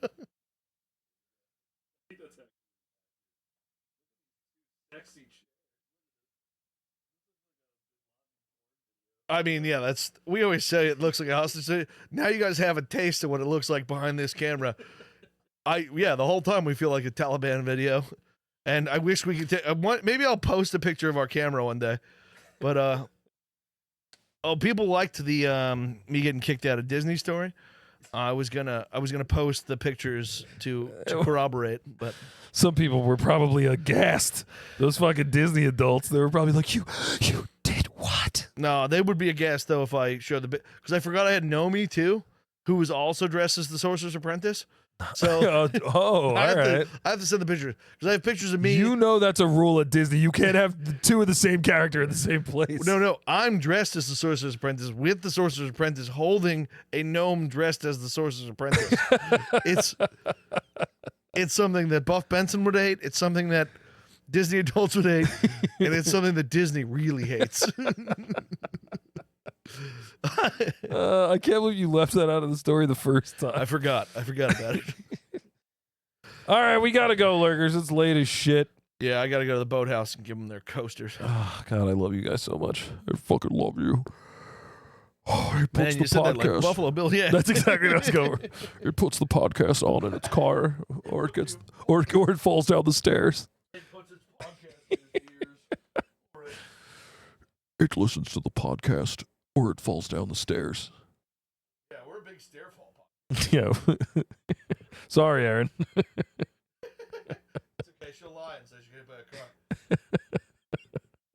I mean, yeah, we always say it looks like a hostage. Now you guys have a taste of what it looks like behind this camera. The whole time we feel like a Taliban video. And I wish we could take maybe I'll post a picture of our camera one day. But people liked the me getting kicked out of Disney story. I was gonna post the pictures to corroborate, but some people were probably aghast. Those fucking Disney adults, they were probably like, "You did what?" No, they would be aghast though if I showed the because I forgot I had Nomi too, who was also dressed as the Sorcerer's Apprentice. So all right. I have to send the pictures because I have pictures of me. You know that's a rule at Disney. You can't have two of the same character in the same place. No. I'm dressed as the Sorcerer's Apprentice with the Sorcerer's Apprentice holding a gnome dressed as the Sorcerer's Apprentice. It's something that Buff Benson would hate. It's something that Disney adults would hate, and it's something that Disney really hates. I can't believe you left that out of the story the first time. I forgot about it. All right, we gotta go, lurkers. It's late as shit. Yeah, I gotta go to the boathouse and give them their coasters. Oh, God, I love you guys so much. I fucking love you. Oh, he puts Man, you the said podcast. that like Buffalo Bill. Yeah, that's exactly what I was going. He puts the podcast on in its car, or it falls down the stairs. It puts its podcast in its ears. It listens to the podcast, or it falls down the stairs. Yeah, we're a big stairfall podcast. Yeah. Sorry, Aaron. It's okay. She'll lie and say she'll get back a car.